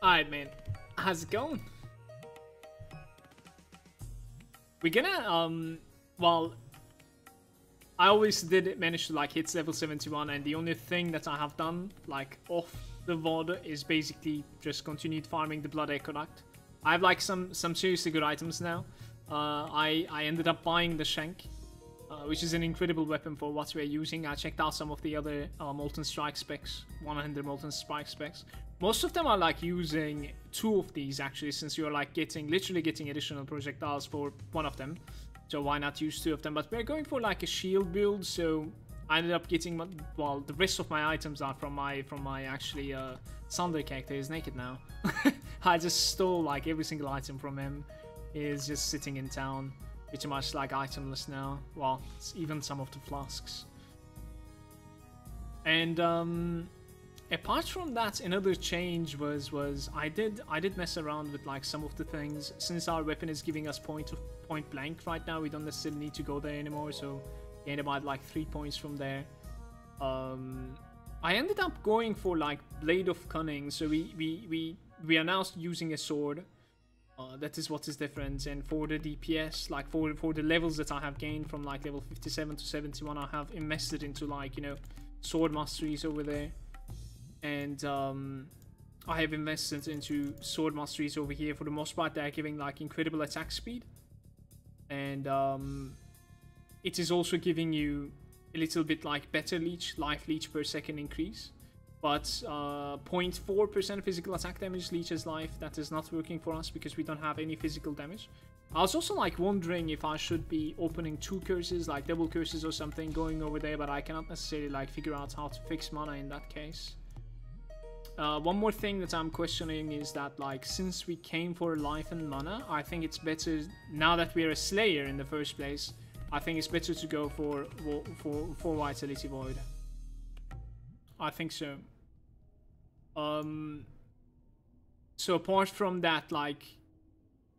Alright, man. How's it going? We're gonna, well, I always did manage to, like, hit level 71, and the only thing that I have done, like, off the VOD is basically just continued farming the Blood Aqueduct. I have, like, some seriously good items now. I ended up buying the Shank, which is an incredible weapon for what we're using. I checked out some of the other Molten Strike specs, 100 Molten Strike specs. Most of them are like using 2 of these actually, since you're like literally getting additional projectiles for 1 of them. So why not use 2 of them? But we're going for like a shield build, so I ended up getting, well, the rest of my items are from my actually Sunder character. Is naked now. I just stole like every single item from him. He's just sitting in town, pretty much like itemless now. Well, it's even some of the flasks. And apart from that, another change was I did mess around with like some of the things. Since our weapon is giving us point blank right now, we don't necessarily need to go there anymore, so gain about like 3 points from there. I ended up going for like Blade of Cunning, so we are now using a sword. That is what is different. And for the DPS, like for the levels that I have gained from like level 57 to 71, I have invested into like, you know, sword masteries over there. And I have invested into sword masteries over here. For the most part, they're giving like incredible attack speed. And it is also giving you a little bit like better life leech per second increase. But 0.4% physical attack damage leeches life. That is not working for us because we don't have any physical damage. I was also like wondering if I should be opening 2 curses, like double curses or something, going over there, but I cannot necessarily like figure out how to fix mana in that case. One more thing that I'm questioning is that, like, since we came for life and mana, I think it's better, now that we're a Slayer in the first place, I think it's better to go for Vitality Void. I think so. So apart from that, like,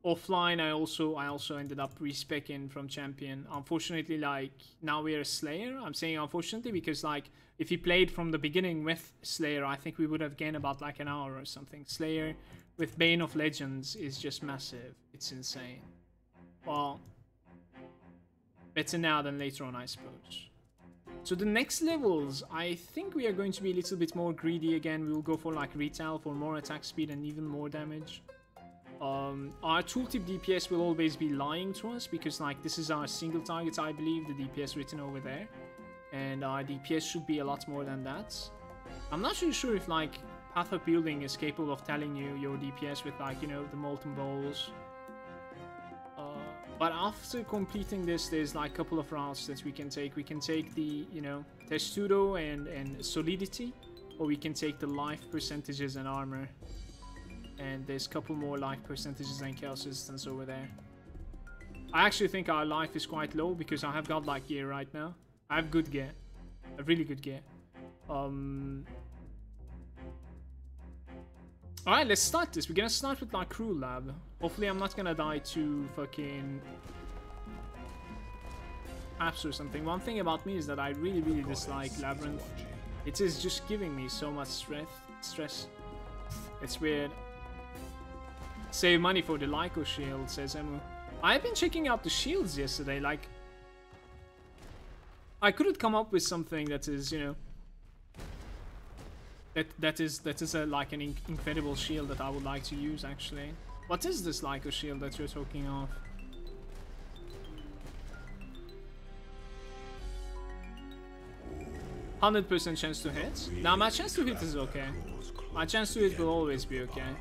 offline, I also ended up respecing from Champion. Unfortunately, like, now we're a Slayer. I'm saying unfortunately because, like, if he played from the beginning with Slayer, I think we would have gained about like an hour or something. Slayer with Bane of Legends is just massive. It's insane. Well, better now than later on, I suppose. So the next levels, I think we are going to be a little bit more greedy again. We will go for like retail for more attack speed and even more damage. Our tooltip DPS will always be lying to us because like this is our single target, I believe, the DPS written over there. And our DPS should be a lot more than that. I'm not really sure if like Path of Building is capable of telling you your DPS with like, you know, the molten balls. But after completing this, there's like a couple of routes that we can take. We can take the, you know, Testudo and Solidity, or we can take the life percentages and armor. And there's a couple more life percentages and chaos resistance over there. I actually think our life is quite low because I have got like gear right now. I have good gear, a really good gear. Alright, let's start this. We're gonna start with like Cruel Lab. Hopefully I'm not gonna die to fucking apps or something. One thing about me is that I really dislike Labyrinth. It is just giving me so much stress. It's weird. Save money for the Lyco shield, says Emu. I've been checking out the shields yesterday, like I couldn't come up with something that is, you know, that is a, like an incredible shield that I would like to use actually. What is this Lyco shield that you're talking of? %100% chance to hit. Now my chance to hit is okay. My chance to hit will always be okay.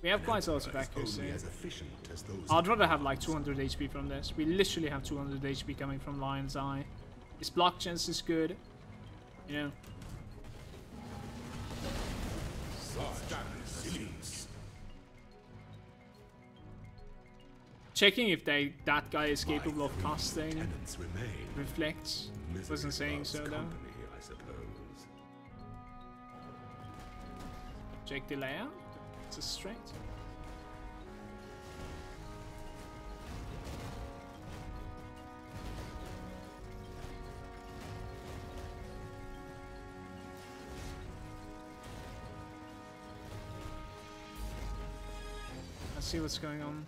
We have quite a lot of accuracy. I'd rather have like 200 HP from this. We literally have 200 HP coming from Lion's Eye. His block chance is good, you know. Checking if that guy is capable of casting Reflect. Wasn't saying so though. Check the layout. It's a straight. see what's going on.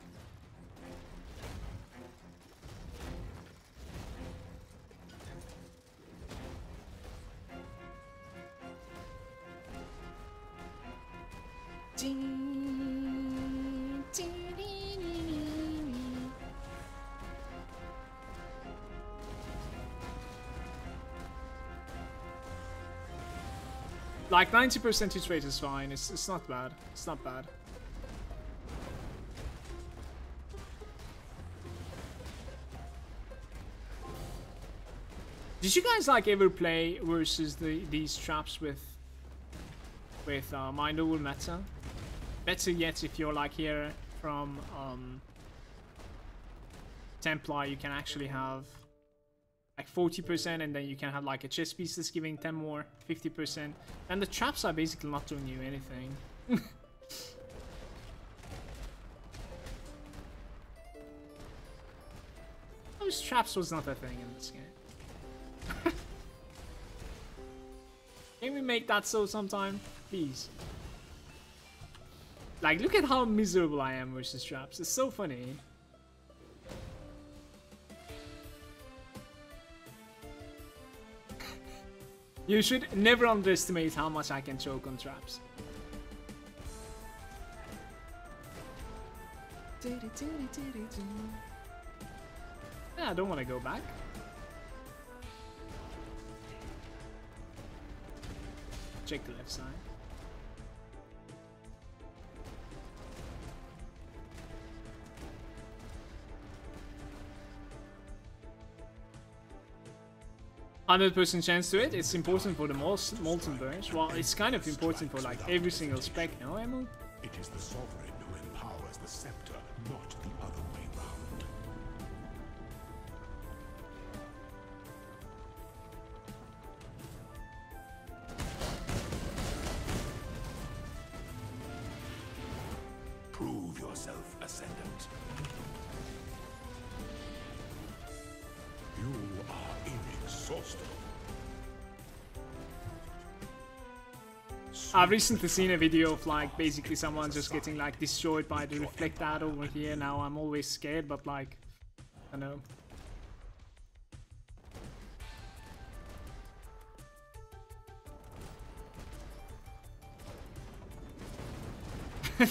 Like 90% hit rate is fine. It's not bad. It's not bad. Did you guys like ever play versus these traps with Mind Over Meta? Better yet, if you're like here from Templar, you can actually have like 40%, and then you can have like a chess piece that's giving 10 more, 50%, and the traps are basically not doing you anything. Those traps was not a thing in this game. Can we make that so sometime, please? Like, look at how miserable I am versus traps. It's so funny. You should never underestimate how much I can choke on traps. Yeah, I don't want to go back. Check the left side. %100% chance to it. It's important for the Molten Burst. Well, it's kind of important for like every single spec, no, Emil? It is the sovereign who empowers the scepter, not the other way round. Prove yourself, Ascendant. You are inexhaustible. I've recently seen a video of like basically someone just getting like destroyed by the reflect ad over here. Now I'm always scared, but like, I know.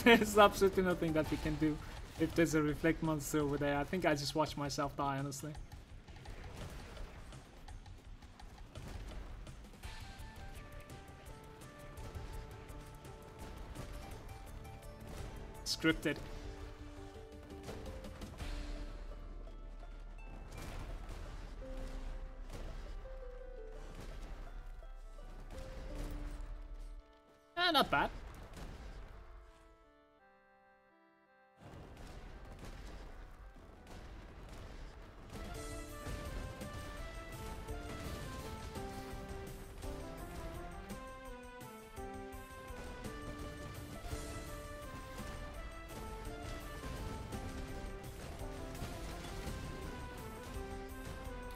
There's absolutely nothing that we can do if there's a reflect monster over there. I think I just watch myself die, honestly. Scripted. Not bad.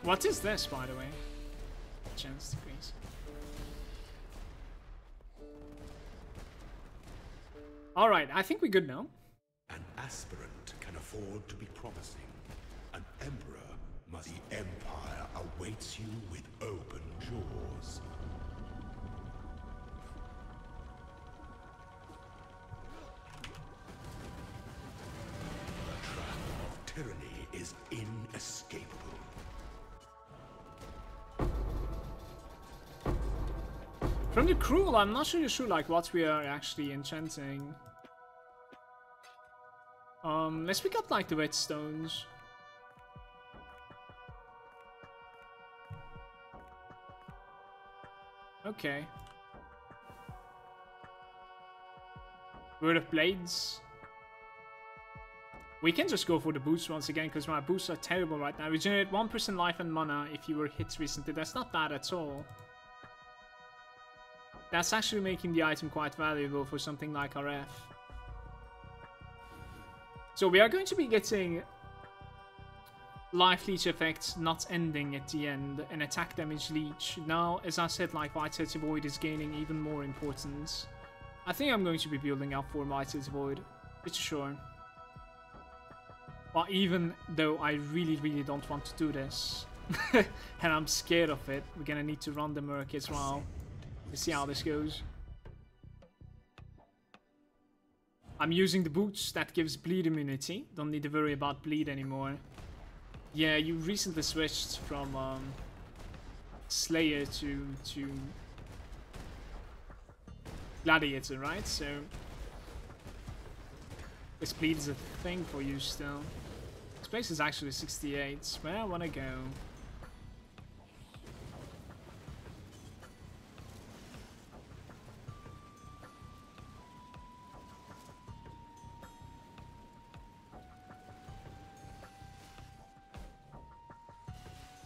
What is this, by the way? Chance decrease. Alright, I think we're good now. An aspirant can afford to be promising. An emperor must. The empire awaits you with open jaws. The trap of tyranny is inescapable. From the Cruel, I'm not really sure like what we are actually enchanting. Let's pick up like the whetstones. Okay. Word of Blades. We can just go for the boots once again, because my boots are terrible right now. Regenerate 1% life and mana if you were hit recently. That's not bad at all. That's actually making the item quite valuable for something like RF. So we are going to be getting life leech effects not ending at the end, and attack damage leech. Now, as I said, like Vitality Void is gaining even more importance. I think I'm going to be building up for Vitality Void, pretty sure. But even though I really don't want to do this, and I'm scared of it, we're gonna need to run the Merc as well. Let's see how this goes. I'm using the boots that gives bleed immunity. Don't need to worry about bleed anymore. Yeah, you recently switched from Slayer to Gladiator, right? So this bleed is a thing for you still. This place is actually 68. Where I wanna go?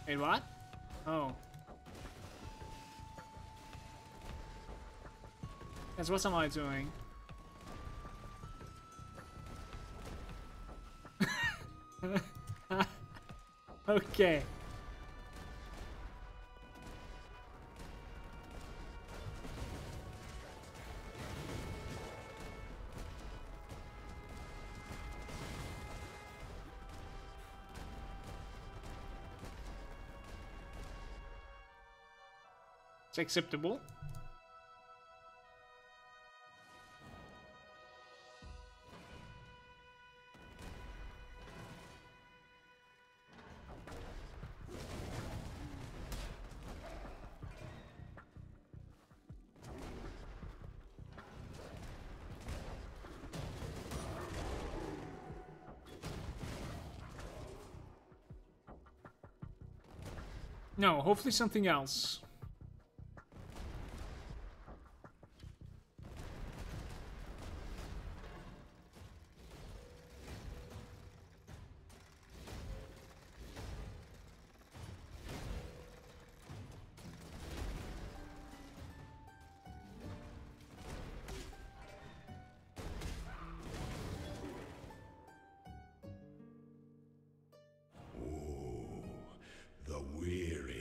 Wait, what? Oh. Guys, what am I doing? Okay. It's acceptable. No, hopefully something else.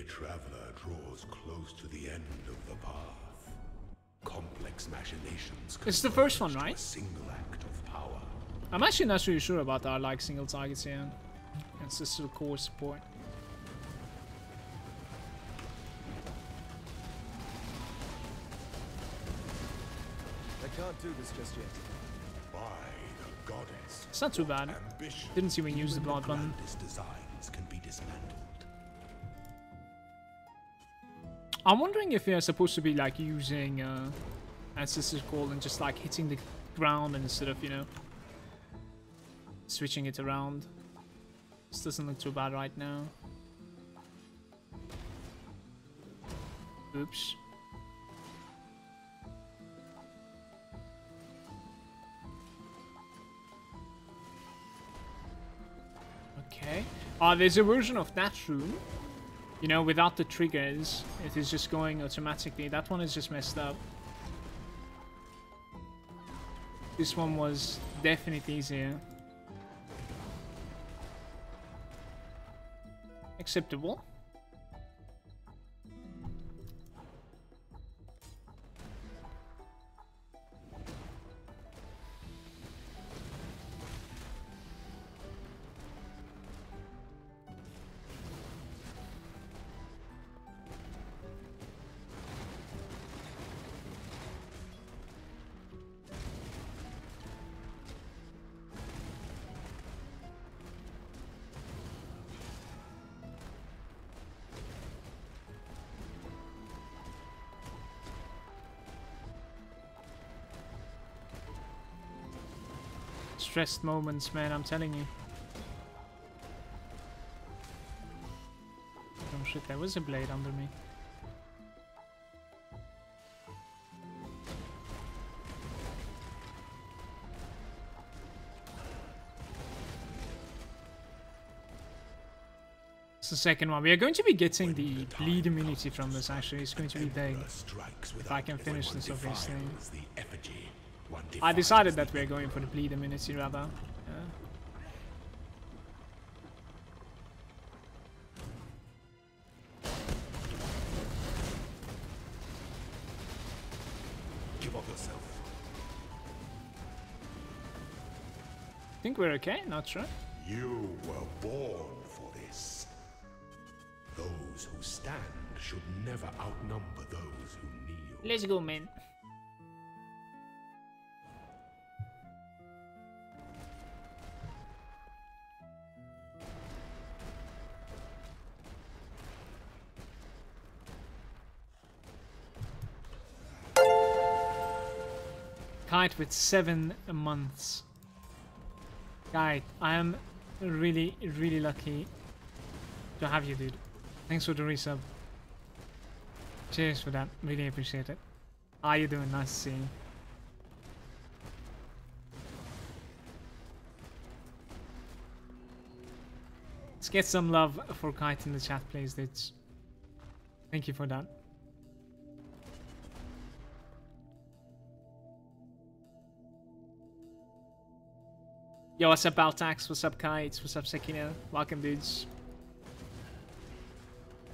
Traveler draws close to the end of the path. Complex machinations. It's the first one, right? A single act of power. I'm actually not really sure about our like single targets here. It's just sort of core support. I can't do this just yet. By the goddess. It's not too bad. Ambition, Didn't even use the blood button. Designs can be dismantled. I'm wondering if they're supposed to be like using Ancestor's Call and just like hitting the ground instead of, you know, switching it around. This doesn't look too bad right now. Oops. Okay. There's a version of that rune. You know, without the triggers, it is just going automatically. That one is just messed up. This one was definitely easier. Acceptable. Stressed moments, man, I'm telling you. Oh shit, there was a blade under me. It's the second one. We are going to be getting the bleed immunity from this, actually. It's going to be big. If I can finish this, obviously. I decided that we're going for the bleed immunity, rather. Give up yourself. I think we're okay, not sure. You were born for this. Those who stand should never outnumber those who kneel. Let's go, man. Kite with 7 months. Kite, I am really, really lucky to have you, dude. Thanks for the resub. Cheers for that. Really appreciate it. How you doing? Nice to see you. Let's get some love for Kite in the chat, please, dudes. Thank you for that. Yo, what's up, Baltax? What's up, Kites? What's up, Sekino? Welcome, dudes.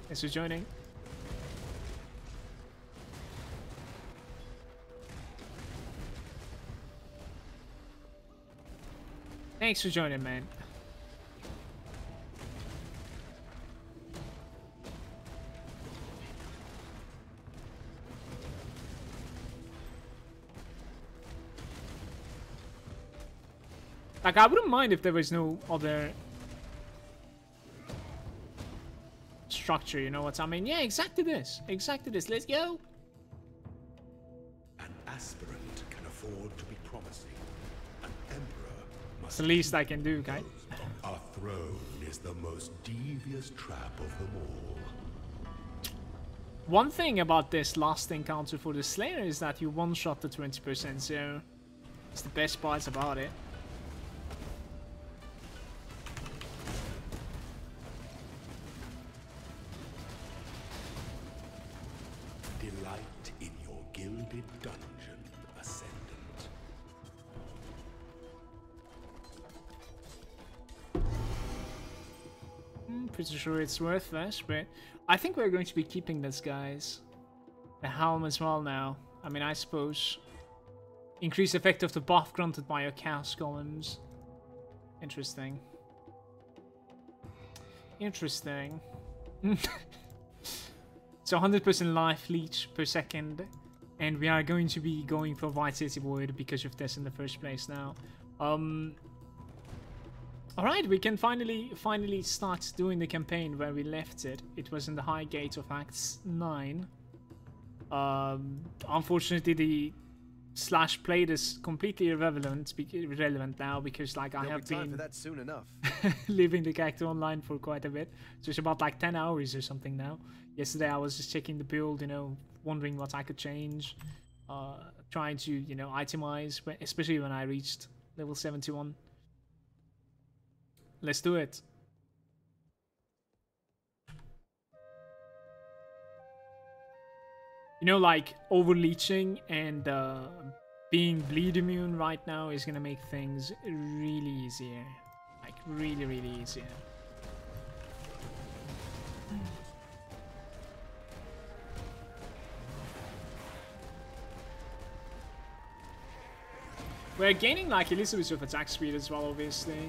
Thanks for joining. Thanks for joining, man. Like, I wouldn't mind if there was no other structure, you know what I mean? Yeah, exactly this. Exactly this. Let's go. An aspirant can afford to be promising. An emperor must. It's the least I can do, guy. A throne is the most devious trap of them all. One thing about this last encounter for the Slayer is that you one-shot the 20%, so it's the best parts about it. Delight in your gilded dungeon, Ascendant. Pretty sure it's worth this, but I think we're going to be keeping this, guys. The helm as well now. I mean, I suppose. Increase effect of the buff granted by your chaos columns. Interesting. Interesting. So 100% life leech per second, and we are going to be going for White City Void because of this in the first place now. Alright, we can finally start doing the campaign where we left it. It was in the Highgate of Acts 9. Unfortunately, the slash played is completely irrelevant now because, like, I have been for that soon enough. leaving the character online for quite a bit. So it's about like 10 hours or something now. Yesterday I was just checking the build, you know, wondering what I could change, trying to, you know, itemize, especially when I reached level 71. Let's do it. You know, like, overleeching and being bleed immune right now is gonna make things really easier. Like, really, really easier. We're gaining, like, a little bit of attack speed as well, obviously.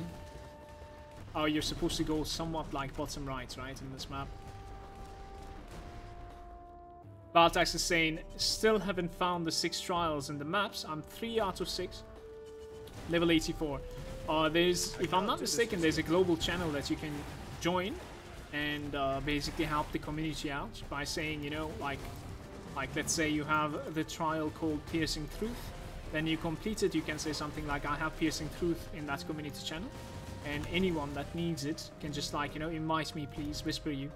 Oh, you're supposed to go somewhat, like, bottom right, right, in this map. Baltax is saying, still haven't found the 6 trials in the maps. I'm 3 out of 6. Level 84. There's, if I'm not mistaken, there's a global channel that you can join and basically help the community out by saying, you know, like let's say you have the trial called Piercing Truth. Then you complete it, you can say something like, I have Piercing Truth in that community channel. And anyone that needs it can just, like, you know, invite me, please, whisper you.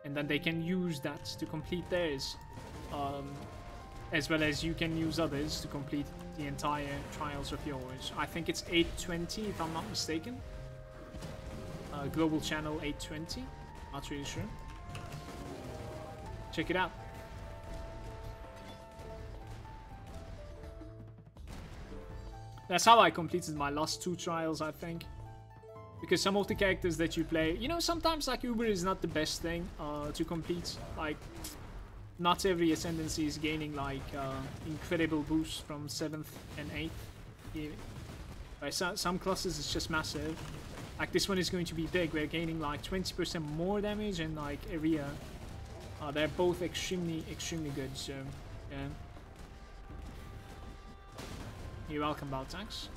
And then they can use that to complete theirs. As well as you can use others to complete the entire trials of yours. I think it's 820 if I'm not mistaken. Global channel 820. Not really sure. Check it out. That's how I completed my last 2 trials, I think. Because some of the characters that you play, you know, sometimes, like, Uber is not the best thing to complete. Like, not every Ascendancy is gaining, like, incredible boosts from 7th and 8th. Yeah. Right, some classes it's just massive. Like this one is going to be big. We're gaining like 20% more damage and like area. They're both extremely good. So yeah. You're welcome, Baltax.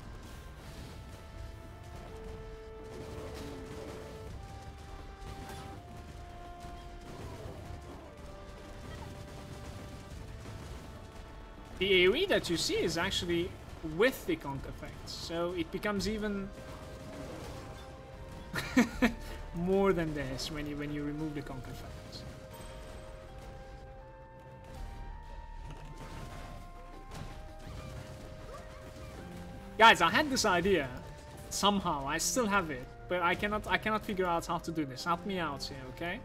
The AoE that you see is actually with the conk effect, so it becomes even more than this when you remove the conk effect. Guys, I had this idea somehow. I still have it, but I cannot figure out how to do this. Help me out here, okay?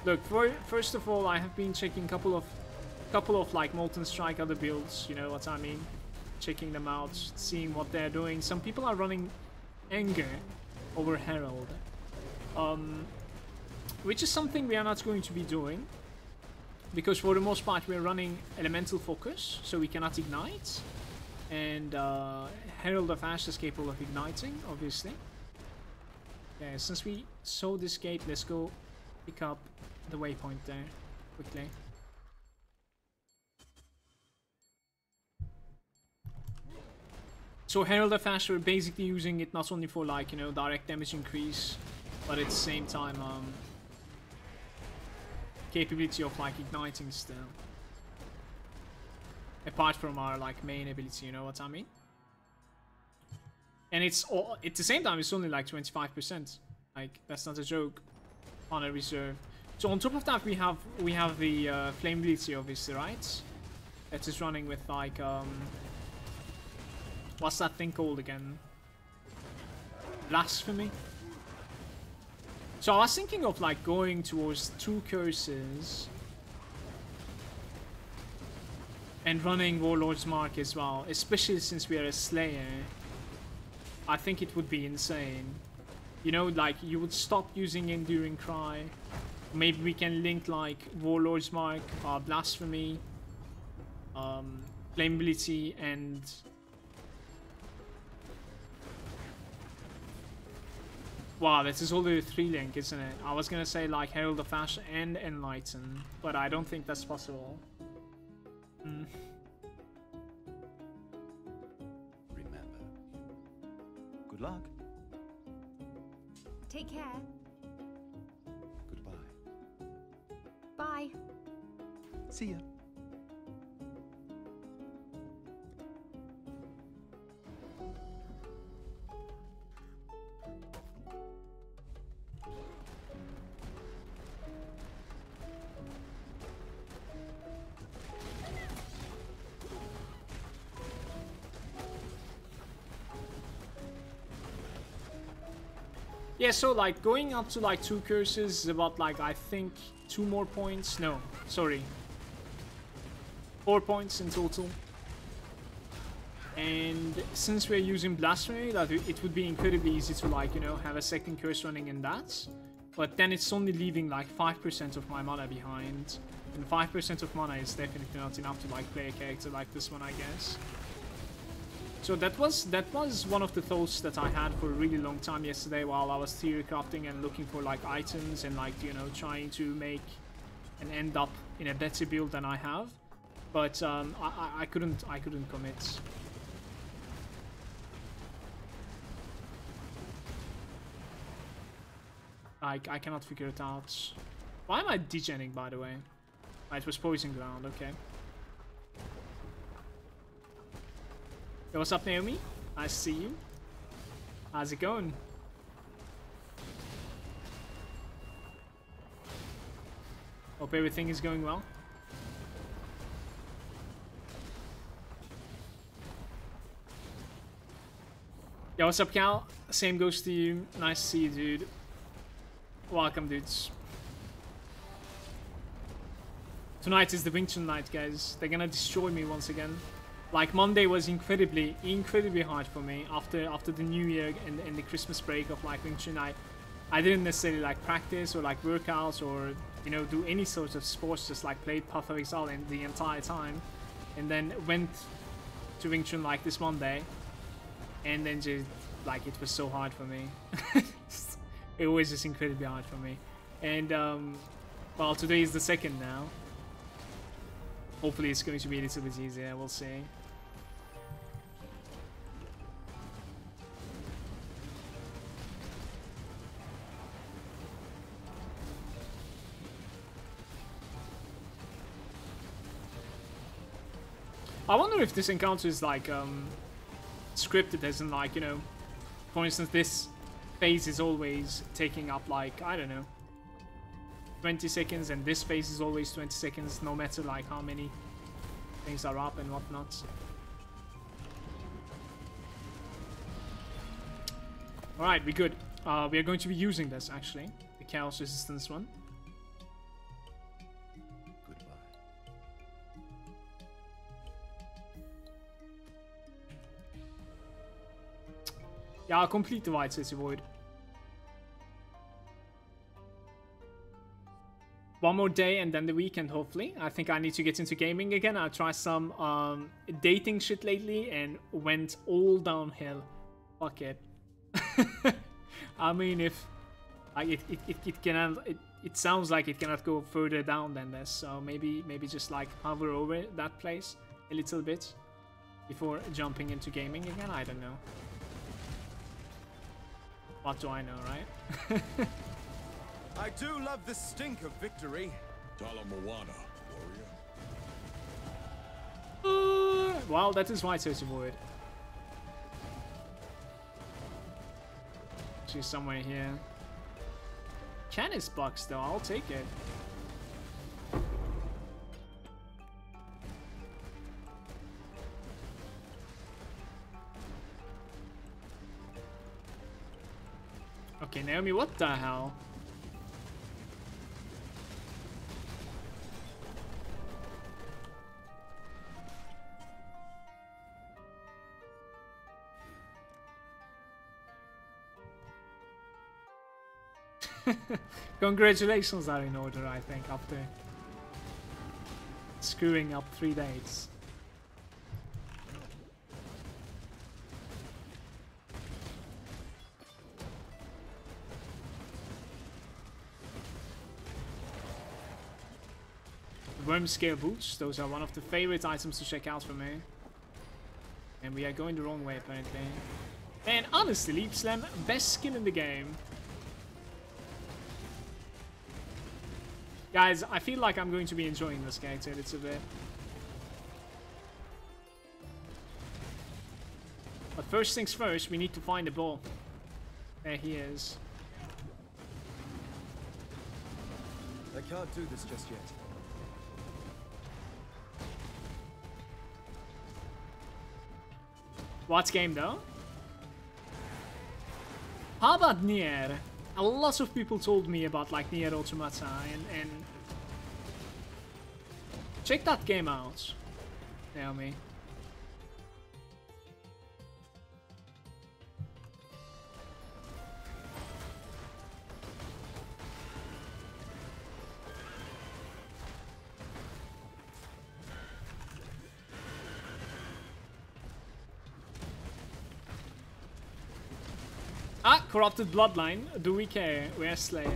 Look, first of all, I have been checking couple of like Molten Strike other builds, you know what I mean? Checking them out, seeing what they're doing. Some people are running Anger over Herald, which is something we are not going to be doing, because for the most part we're running Elemental Focus, so we cannot ignite, and Herald of Ash is capable of igniting, obviously. Okay, since we saw this gate, let's go pick up the waypoint there quickly. So Herald of Ash, we're basically using it not only for like, you know, direct damage increase, but at the same time capability of like igniting still. Apart from our like main ability, you know what I mean? And it's all at the same time it's only like 25%. Like that's not a joke on a reserve. So on top of that we have the flame ability obviously, right? That is running with like what's that thing called again? Blasphemy? So I was thinking of like going towards 2 curses and running Warlord's Mark as well, especially since we are a Slayer. I think it would be insane. You know, like you would stop using Enduring Cry. Maybe we can link like Warlord's Mark, Blasphemy, Flame ability, and wow, this is only a 3 link, isn't it? I was gonna say like Herald of Ash and Enlighten, but I don't think that's possible. Remember. Good luck. Take care. Goodbye. Bye. See ya. Yeah, so like going up to like 2 curses is about like I think 2 more points. No, sorry, 4 points in total. And since we're using Blasphemy, that it would be incredibly easy to like, you know, have a second curse running in that. But then it's only leaving like 5% of my mana behind, and 5% of mana is definitely not enough to like play a character like this one, I guess. So that was one of the thoughts that I had for a really long time yesterday while I was theory crafting and looking for like items and like, you know, trying to make and end up in a better build than I have. But I couldn't commit. I cannot figure it out. Why am I degenning, by the way? It was Poison Ground, okay. Yo, what's up, Naomi? Nice to see you. How's it going? Hope everything is going well. Yo, what's up, Cal? Same goes to you. Nice to see you, dude. Welcome, dudes. Tonight is the Wing Chun night, guys. They're gonna destroy me once again. Like Monday was incredibly hard for me after the New Year and the Christmas break of like Wing Chun. I didn't necessarily like practice or like workouts or, you know, do any sort of sports. Just like played Path of Exile the entire time, and then went to Wing Chun like this Monday, and then just like it was so hard for me. It always is incredibly hard for me. And, well, today is the second now. Hopefully it's going to be a little bit easier, we'll see. I wonder if this encounter is like scripted, as in like, you know, for instance, this phase is always taking up like, I don't know, 20 seconds, and this phase is always 20 seconds, no matter like how many things are up and whatnot. Alright, we're good. We are going to be using this actually, the Chaos Resistance one. Yeah, I'll complete the White City Void. One more day and then the weekend, hopefully. I think I need to get into gaming again. I tried some dating shit lately and went all downhill. Fuck it. I mean, if like it sounds like it cannot go further down than this. So maybe just like hover over that place a little bit before jumping into gaming again. I don't know. What do I know, right? I do love the stink of victory. Talamoana, warrior. Well, that is White City Void. She's somewhere here. Canis box though, I'll take it. Okay, Naomi, what the hell? Congratulations are in order, I think, after screwing up 3 dates. Worm scale boots, those are one of the favorite items to check out for me. And we are going the wrong way apparently. And honestly, Leap Slam, best skill in the game. Guys, I feel like I'm going to be enjoying this character a little bit. But first things first, we need to find the ball. There he is. I can't do this just yet. What game though? How about Nier? A lot of people told me about like Nier Automata and check that game out, Naomi. Ah, Corrupted Bloodline. Do we care? We're Slayer.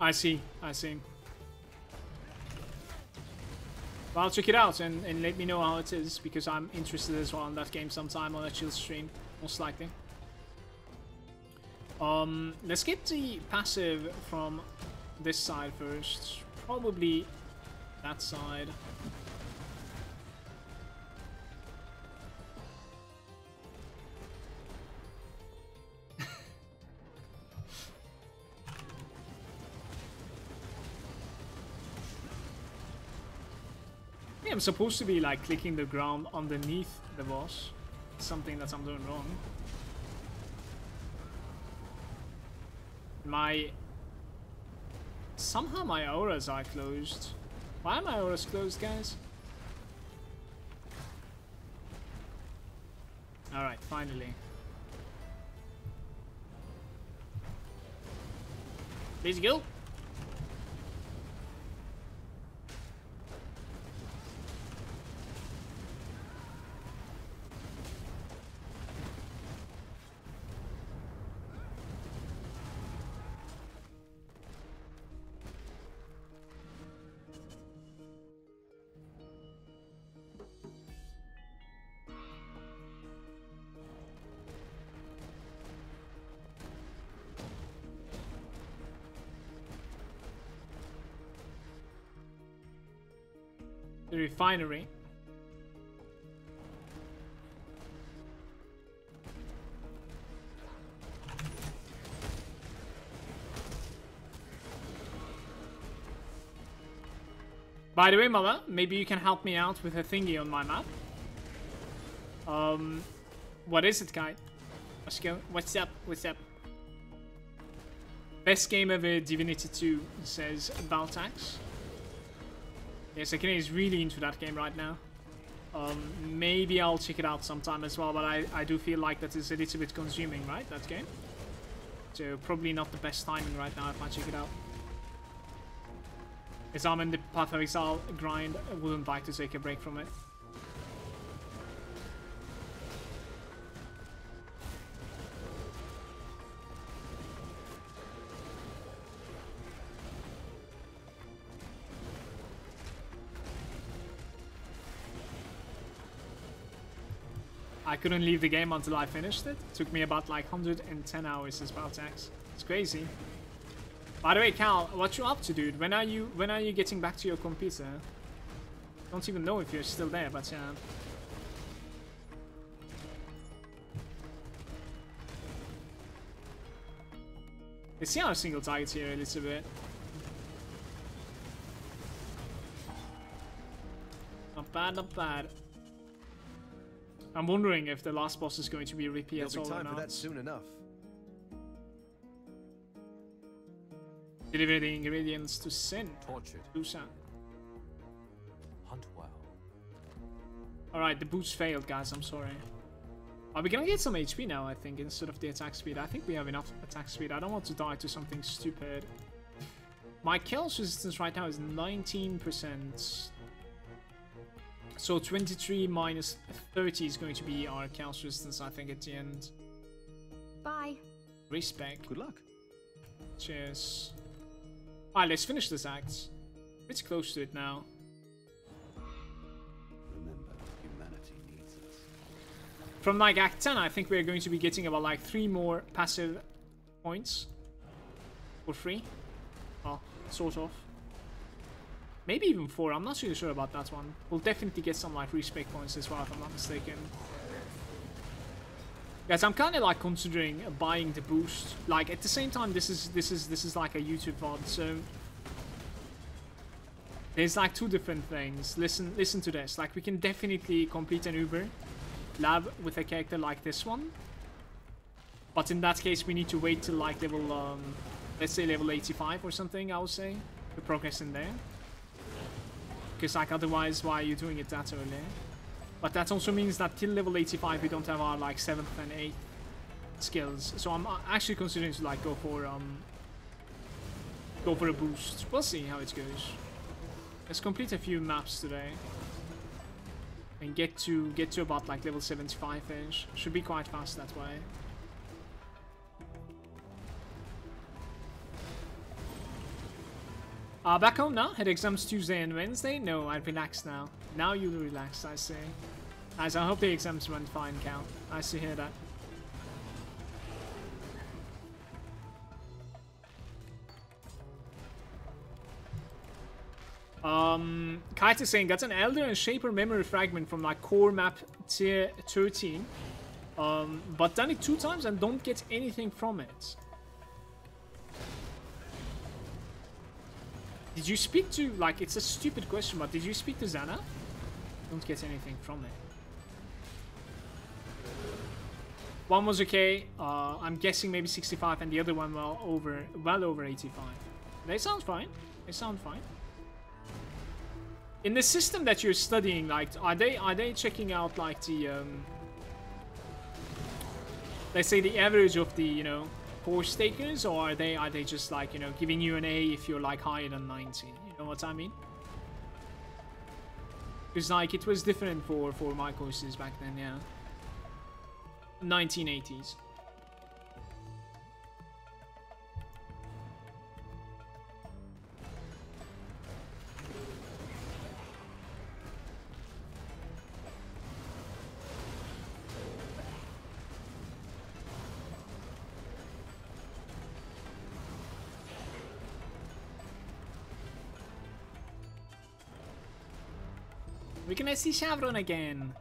I see, I see. Well, I'll check it out and let me know how it is, because I'm interested as well in that game sometime on a chill stream, most likely. Let's get the passive from this side first. Probably that side. I'm supposed to be like clicking the ground underneath the boss. Something that I'm doing wrong. Somehow my auras are closed. Why are my auras closed, guys? Alright, finally. Let's go. The refinery. By the way, Mother, maybe you can help me out with a thingy on my map. What is it, guy? Let's go. What's up? What's up? Best game ever, Divinity 2, says Baltax. Yes, Akine is really into that game right now. Maybe I'll check it out sometime as well, but I do feel like that is a little bit consuming, right, that game? So probably not the best timing right now if I check it out. As I'm in the Path of Exile grind, I wouldn't like to take a break from it. I couldn't leave the game until I finished it. It took me about like 110 hours as Baltax. It's crazy. By the way, Cal, what you up to, dude? When are you getting back to your computer? Don't even know if you're still there, but yeah. Let's see our single targets here a little bit. Not bad, not bad. I'm wondering if the last boss is going to be a repeat at all or not. There'll be time for that soon enough. Deliver the ingredients to Sin. Tortured. Dusan. Hunt well. Alright, the boost failed, guys. I'm sorry. Are we gonna get some HP now, I think, instead of the attack speed? I think we have enough attack speed. I don't want to die to something stupid. My chaos resistance right now is 19%. So 23 minus 30 is going to be our chaos resistance, I think, at the end. Bye. Respect. Good luck. Cheers. Alright, let's finish this act. It's close to it now. Remember, humanity needs us. From like Act 10, I think we're going to be getting about like 3 more passive points. For free. Well, sort of. Maybe even 4, I'm not really sure about that one. We'll definitely get some like respec points as well, if I'm not mistaken. Guys, I'm kind of like considering buying the boost. Like at the same time, this is like a YouTube VOD, so there's like 2 different things. Listen to this. Like we can definitely complete an Uber lab with a character like this one, but in that case, we need to wait till like level, let's say level 85 or something. I would say to progress in there. Because like otherwise, why are you doing it that early? But that also means that till level 85 we don't have our like 7th and 8th skills. So I'm actually considering to like go for a boost. We'll see how it goes. Let's complete a few maps today. And get to about like level 75-ish. Should be quite fast that way. Back home now? Had exams Tuesday and Wednesday? No, I relaxed now. Now you relax, I see. Guys, I hope the exams went fine, Cal. Nice to hear that. Kite is saying that's an Elder and Shaper memory fragment from like core map tier 13. But done it 2 times and don't get anything from it. Did you speak to, like, it's a stupid question, but did you speak to Zana? Don't get anything from it. One was okay, I'm guessing maybe 65, and the other one well over 85. They sound fine. They sound fine. In the system that you're studying, like, are they checking out like the let's say the average of the, you know, course takers, or are they just like, you know, giving you an A if you're like higher than 90? You know what I mean? Because like it was different for my courses back then, yeah. 1980s. We're gonna see Chevron again.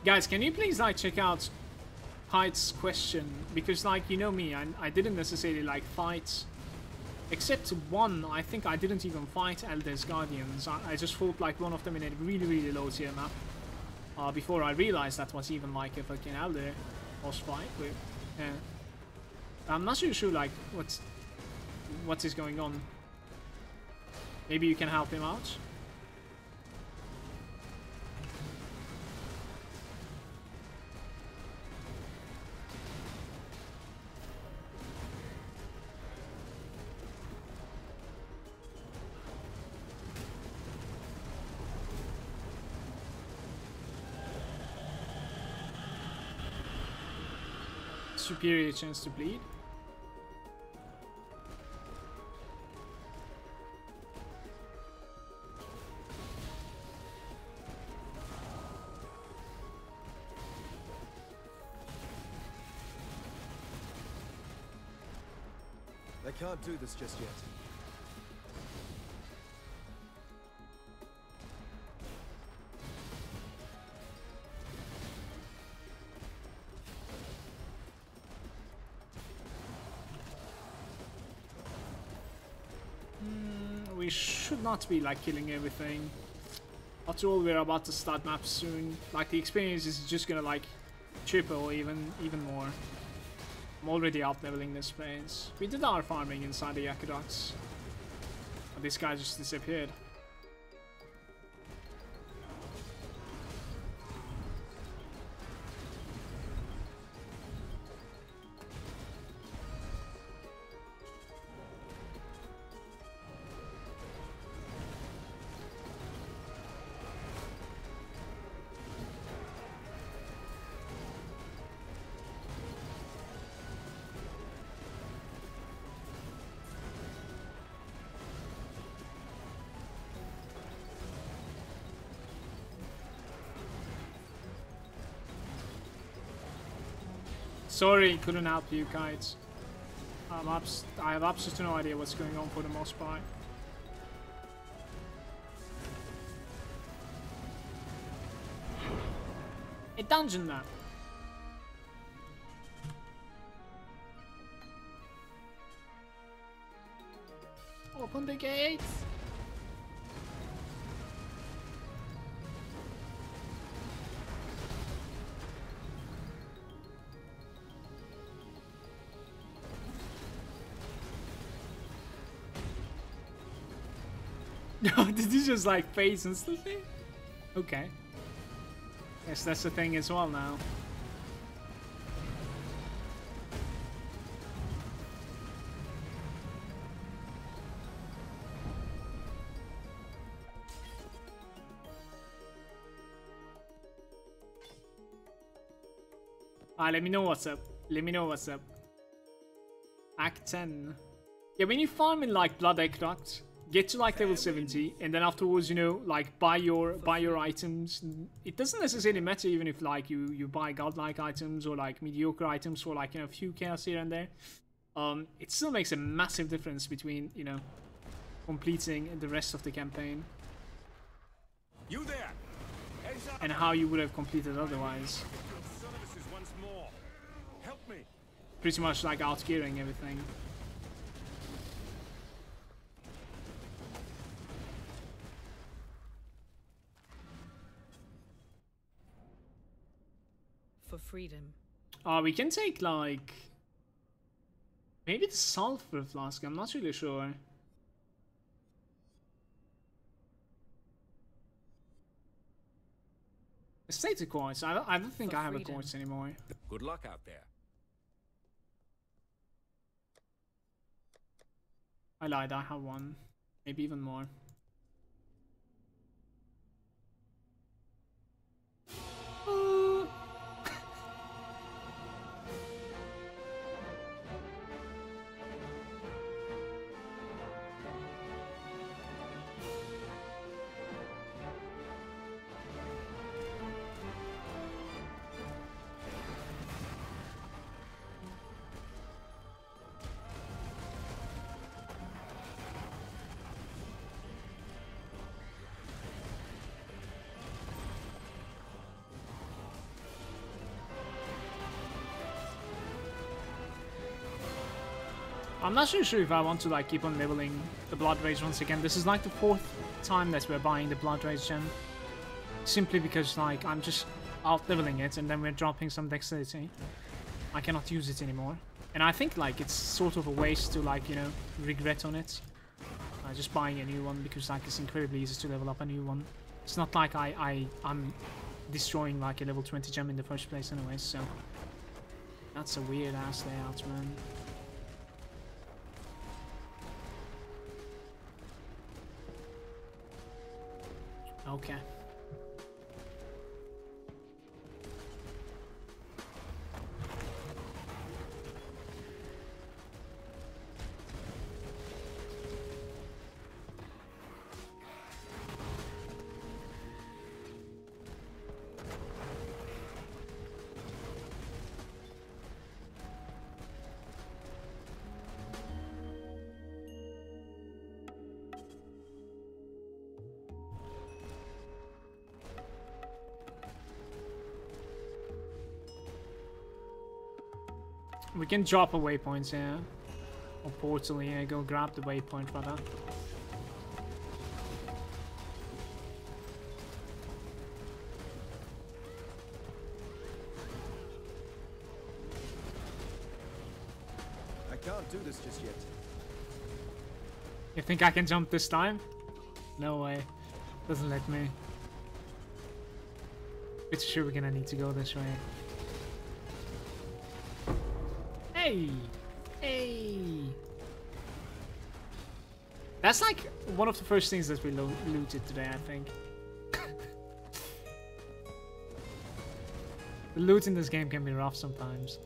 Guys, can you please like check out Kite's question? Because like, you know me, I didn't necessarily like fight, except one. I think I didn't even fight Elder's Guardians. I just fought like one of them in a really low tier map. Before I realized that was even like a fucking Elder boss fight. But, yeah. I'm not really sure like what is going on. Maybe you can help him out. Superior chance to bleed. They can't do this just yet. We should not be like killing everything. After all, we're about to start maps soon. Like the experience is just gonna like triple even more. I'm already out leveling this place. We did our farming inside the aqueducts. But this guy just disappeared. Sorry, couldn't help you, Kites. I have absolutely no idea what's going on for the most part. A dungeon map. Open the gates. Did he just like phase instantly? Okay. Guess that's the thing as well now. Let me know what's up. Let me know what's up. Act 10. Yeah, when you farm in like Blood Aqueduct, get to like level 70, and then afterwards, you know, like buy your items. It doesn't necessarily matter even if like you buy godlike items or like mediocre items for like, you know, a few chaos here and there. It still makes a massive difference between, you know, completing the rest of the campaign You there? Exile and how you would have completed otherwise. services once more. Help me. Pretty much like outgearing everything. For freedom. We can take like maybe the sulfur flask. I'm not really sure. Let's take the quartz. I don't think For I have freedom. a quartz anymore. Good luck out there. I lied. I have one, maybe even more. I'm not really sure if I want to like keep on leveling the Blood Rage once again. This is like the 4th time that we're buying the Blood Rage gem. Simply because like I'm just out leveling it and then we're dropping some dexterity. I cannot use it anymore. And I think like it's sort of a waste to like, you know, regret on it. Just buying a new one because like it's incredibly easy to level up a new one. It's not like I'm destroying like a level 20 gem in the first place anyway, so that's a weird ass layout, man. Okay. We can drop a waypoint here. Or portal here, go grab the waypoint rather. I can't do this just yet. You think I can jump this time? No way. Doesn't let me. Pretty sure we're gonna need to go this way. Hey! Hey! That's like one of the first things that we looted today, I think. The loot in this game can be rough sometimes.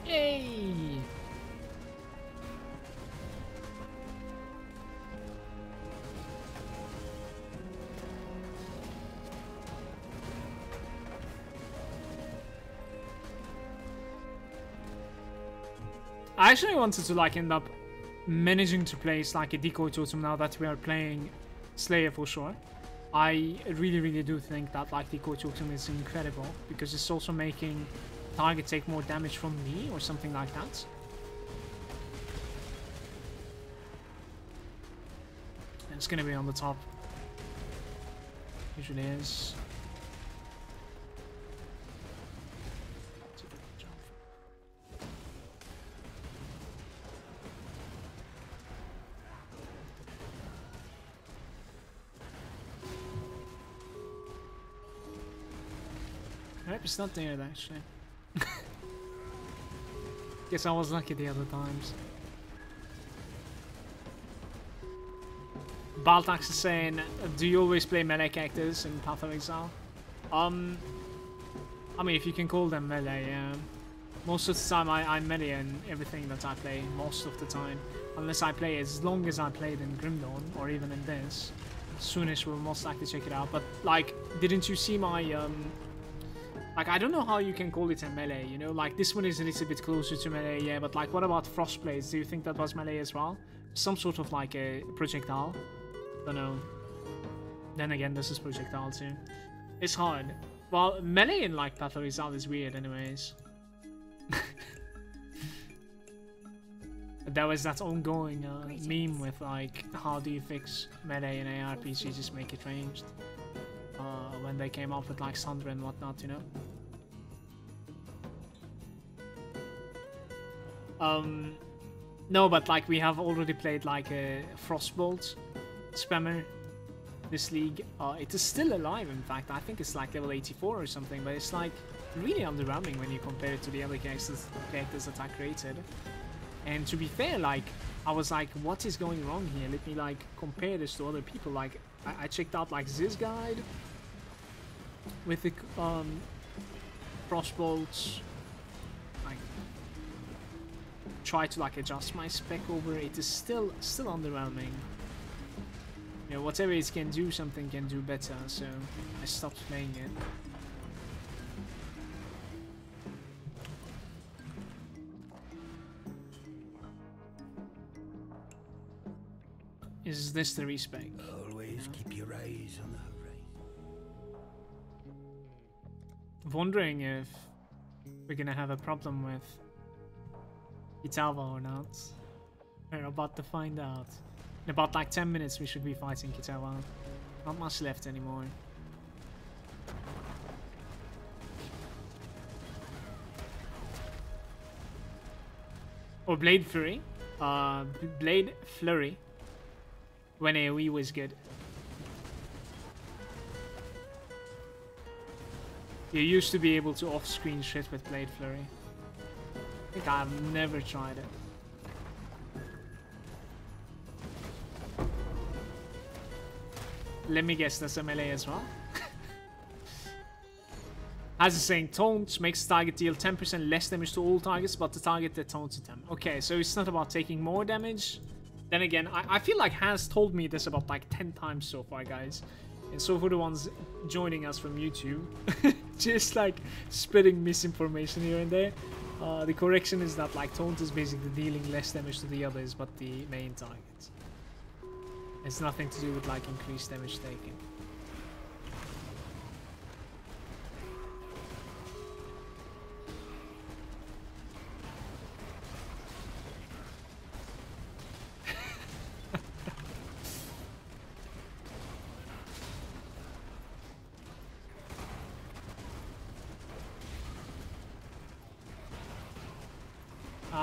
Yay! I actually wanted to like end up managing to place like a decoy totem now that we are playing Slayer for sure. I really do think that like decoy totem is incredible because it's also making target take more damage from me or something like that. And it's gonna be on the top. Usually is. Nope, it's not there actually. Guess I was lucky the other times. Baltax is saying, do you always play melee characters in Path of Exile? I mean, if you can call them melee, yeah. Most of the time I'm melee in everything that I play, most of the time. Unless I play as long as I played in Grim Dawn, or even in this. Soonish we'll most likely check it out. But, like, didn't you see my, like, I don't know how you can call it a melee, you know? Like, this one is a little bit closer to melee, yeah. But, like, what about Frostblades? Do you think that was melee as well? Some sort of, like, a projectile? Don't know. Then again, this is projectile too. It's hard. Well, melee in like Path of Exile is weird anyways. There was that ongoing meme with like, how do you fix melee in ARPG, just make it ranged. When they came up with like Sandra and whatnot, you know? No, but like we have already played like a Frostbolt spammer this league. It is still alive, in fact. I think it's like level 84 or something, but it's like really underwhelming when you compare it to the other characters that I created. And to be fair, like I was like, what is going wrong here? Let me like compare this to other people. Like I checked out like this guide with the Frostbolts. Like try to like adjust my spec over. It is still underwhelming. You know, whatever it can do, something can do better, so I stopped playing it. Is this the respec? Always keep your eyes on the horizon. Wondering if we're gonna have a problem with Kitava or not. We're about to find out. In about like 10 minutes we should be fighting Kitava. Not much left anymore. Or Blade Flurry. Blade Flurry. When AoE was good. You used to be able to off-screen shit with Blade Flurry. I think I've never tried it. Let me guess, that's a melee as well. As is saying, taunt makes the target deal 10% less damage to all targets, but the target that taunted them. Okay, so it's not about taking more damage. Then again, I feel like Has told me this about like 10 times so far, guys. And so for the ones joining us from YouTube, just like spreading misinformation here and there. The correction is that like taunt is basically dealing less damage to the others, but the main target. It's nothing to do with like increased damage taken.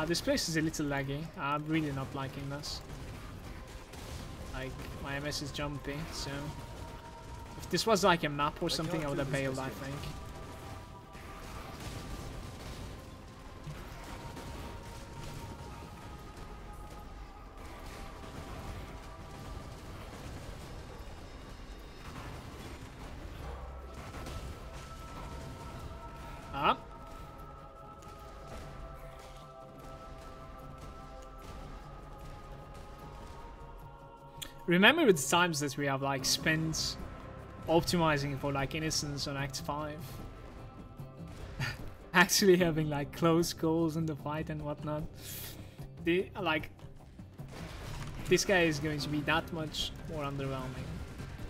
This place is a little laggy. I'm really not liking this. Like, my MS is jumpy, so... If this was like a map or something, I would have bailed, I think. Remember the times that we have like spent optimizing for like innocence on Act 5. Actually having like close calls in the fight and whatnot. Like this guy is going to be that much more underwhelming.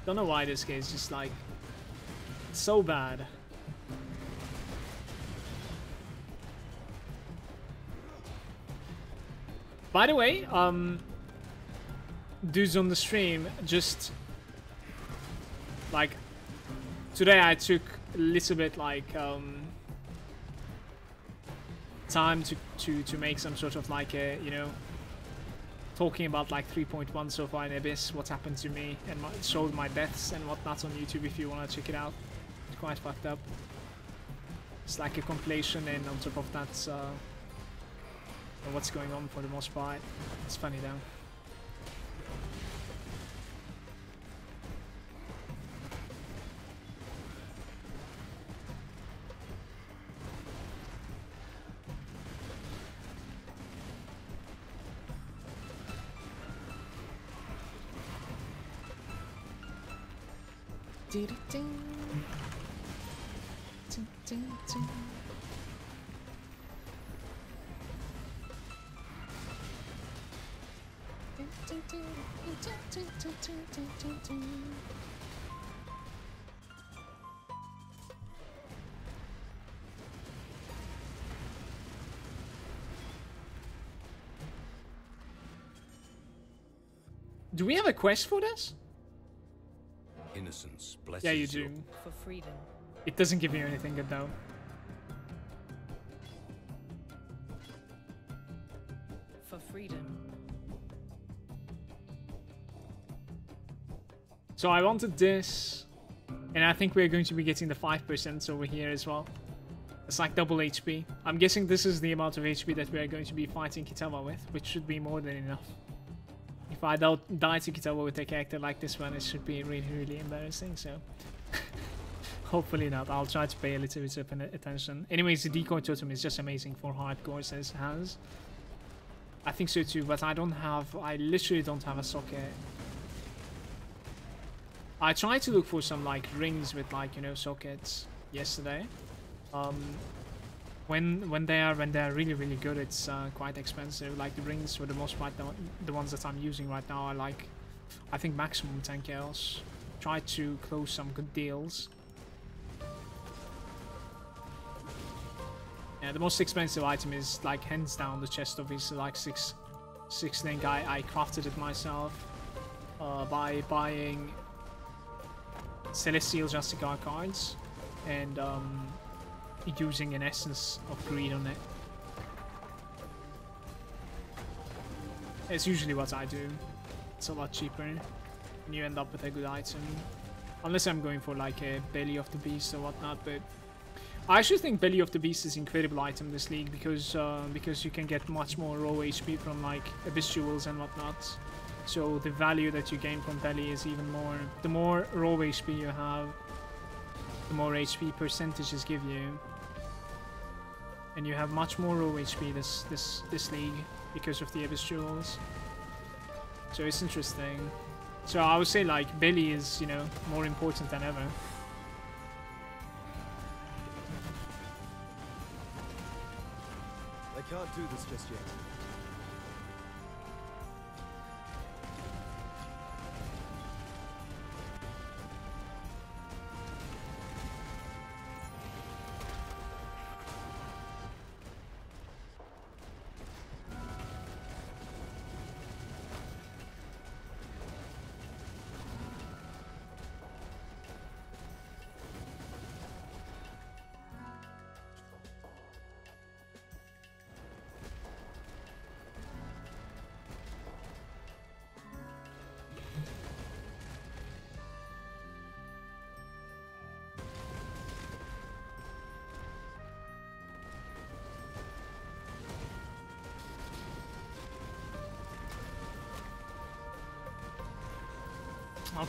Don't know why this guy is just like so bad. By the way, dudes on the stream, just like today I took a little bit like time to make some sort of like a, you know, talking about like 3.1 so far in Abyss, what happened to me, and showed my deaths and whatnot on YouTube if you want to check it out. It's quite fucked up. It's like a compilation, and on top of that, what's going on for the most part. It's funny though. Do we have a quest for this? Innocence blesses Yeah, you your- do. For freedom. It doesn't give you anything good though. For freedom. So I wanted this, and I think we're going to be getting the 5% over here as well. It's like double HP. I'm guessing this is the amount of HP that we are going to be fighting Kitawa with, which should be more than enough. If I don't die to Kitawa with a character like this one, it should be really, really embarrassing, so... Hopefully not. I'll try to pay a little bit of attention. Anyways, the decoy totem is just amazing for hardcore, says Hans. I think so too, but I literally don't have a socket. I tried to look for some like rings with like, you know, sockets yesterday. When they are really, really good, it's quite expensive. Like the rings, for the most part, the ones that I'm using right now are like, I think maximum 10 kills. Try to close some good deals. Yeah, the most expensive item is like hands down the chest, obviously, like six link. I crafted it myself by buying Celestial Justicar cards and using an essence of greed on it. It's usually what I do. It's a lot cheaper and you end up with a good item. Unless I'm going for like a Belly of the Beast or whatnot, but I actually think Belly of the Beast is an incredible item this league because you can get much more raw HP from like Abyss Jewels and whatnot. So the value that you gain from Belly is even more. The more raw HP you have, the more HP percentages give you. And you have much more raw HP this league because of the Abyss Jewels. So it's interesting. So I would say like Belly is, you know, more important than ever. I can't do this just yet.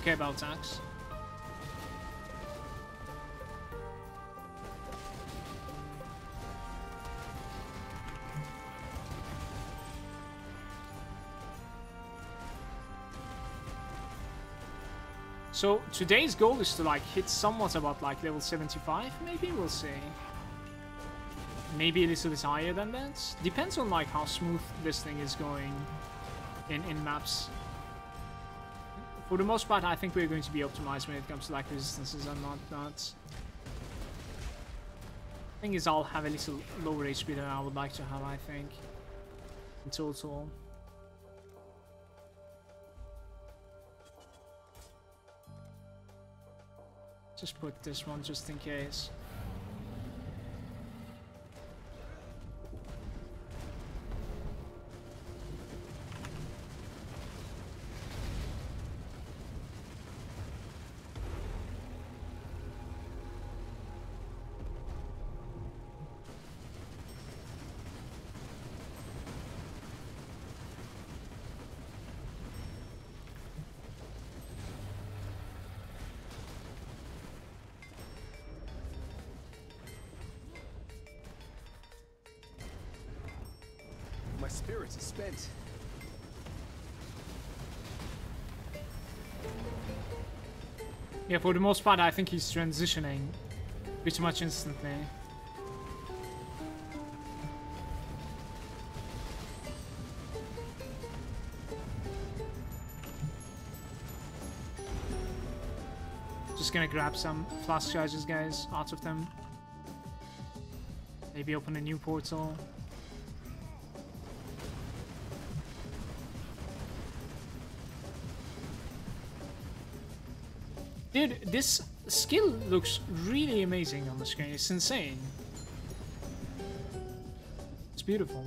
Okay, about tax. So today's goal is to like hit somewhat about like level 75, maybe, we'll see. Maybe a little bit higher than that. Depends on like how smooth this thing is going in maps. For the most part, I think we're going to be optimized when it comes to like resistances and not. Thing is, I'll have a little lower HP than I would like to have, I think, in total. Just put this one just in case. spirit is spent. Yeah, for the most part, I think he's transitioning pretty much instantly. Just gonna grab some flask charges, guys, out of them. Maybe open a new portal. Dude, this skill looks really amazing on the screen. It's insane. It's beautiful.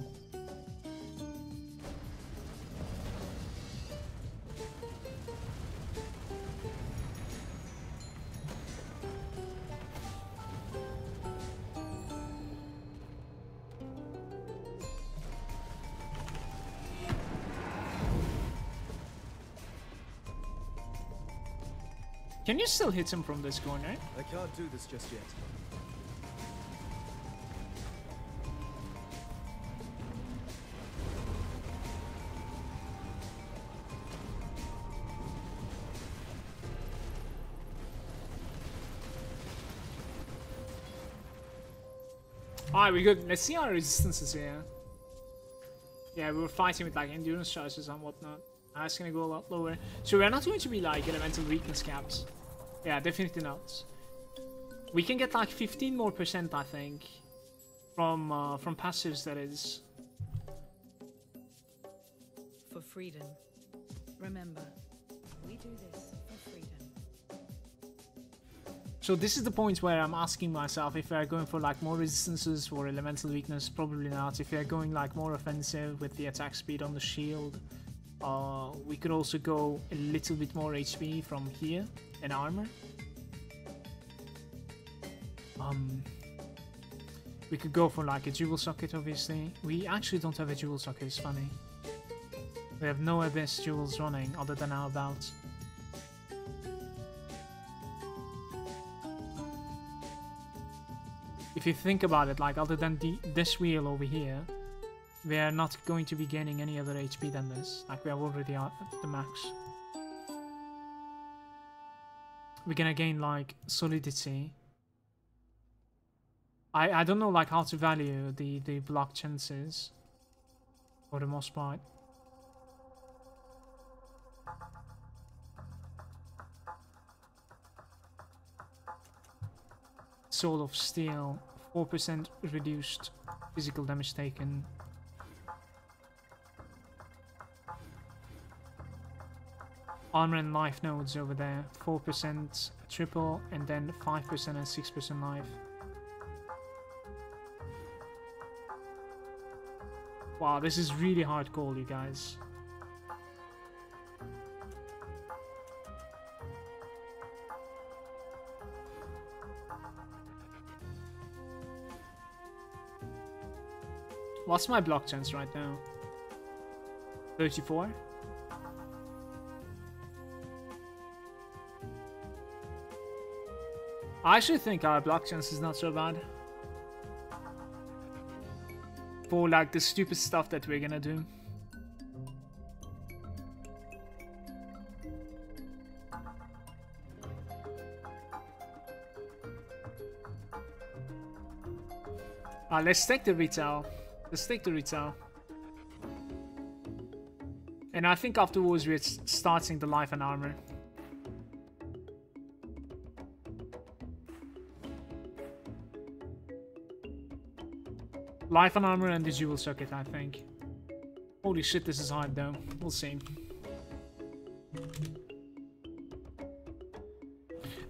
Can you still hit him from this corner? I can't do this just yet. Alright, we're good. Let's see our resistances here. Yeah, we were fighting with like endurance charges and whatnot. Now it's gonna go a lot lower. So we're not going to be like elemental weakness caps. Yeah, definitely not. We can get like 15% more, I think, from passives. That is. For freedom. Remember, we do this for freedom. So this is the point where I'm asking myself if we're going for like more resistances for elemental weakness. Probably not. If we're going like more offensive with the attack speed on the shield, we could also go a little bit more HP from here and armor. We could go for like a jewel socket, obviously. We actually don't have a jewel socket, it's funny. We have no abyss jewels running other than our bout. If you think about it, like other than this wheel over here, we are not going to be gaining any other HP than this. Like we are already at the max. We're gonna gain like solidity. I don't know like how to value the block chances for the most part. Soul of Steel, 4% reduced physical damage taken. Armor and life nodes over there, 4% triple and then 5% and 6% life. Wow, this is really hard call, you guys. What's my block chance right now? 34? I actually think our block chance is not so bad. For like the stupid stuff that we're gonna do. Let's take the retail. Let's take the retail. And I think afterwards we're starting the life and armor. Life and armor and the jewel socket, I think. Holy shit, this is hard though. We'll see.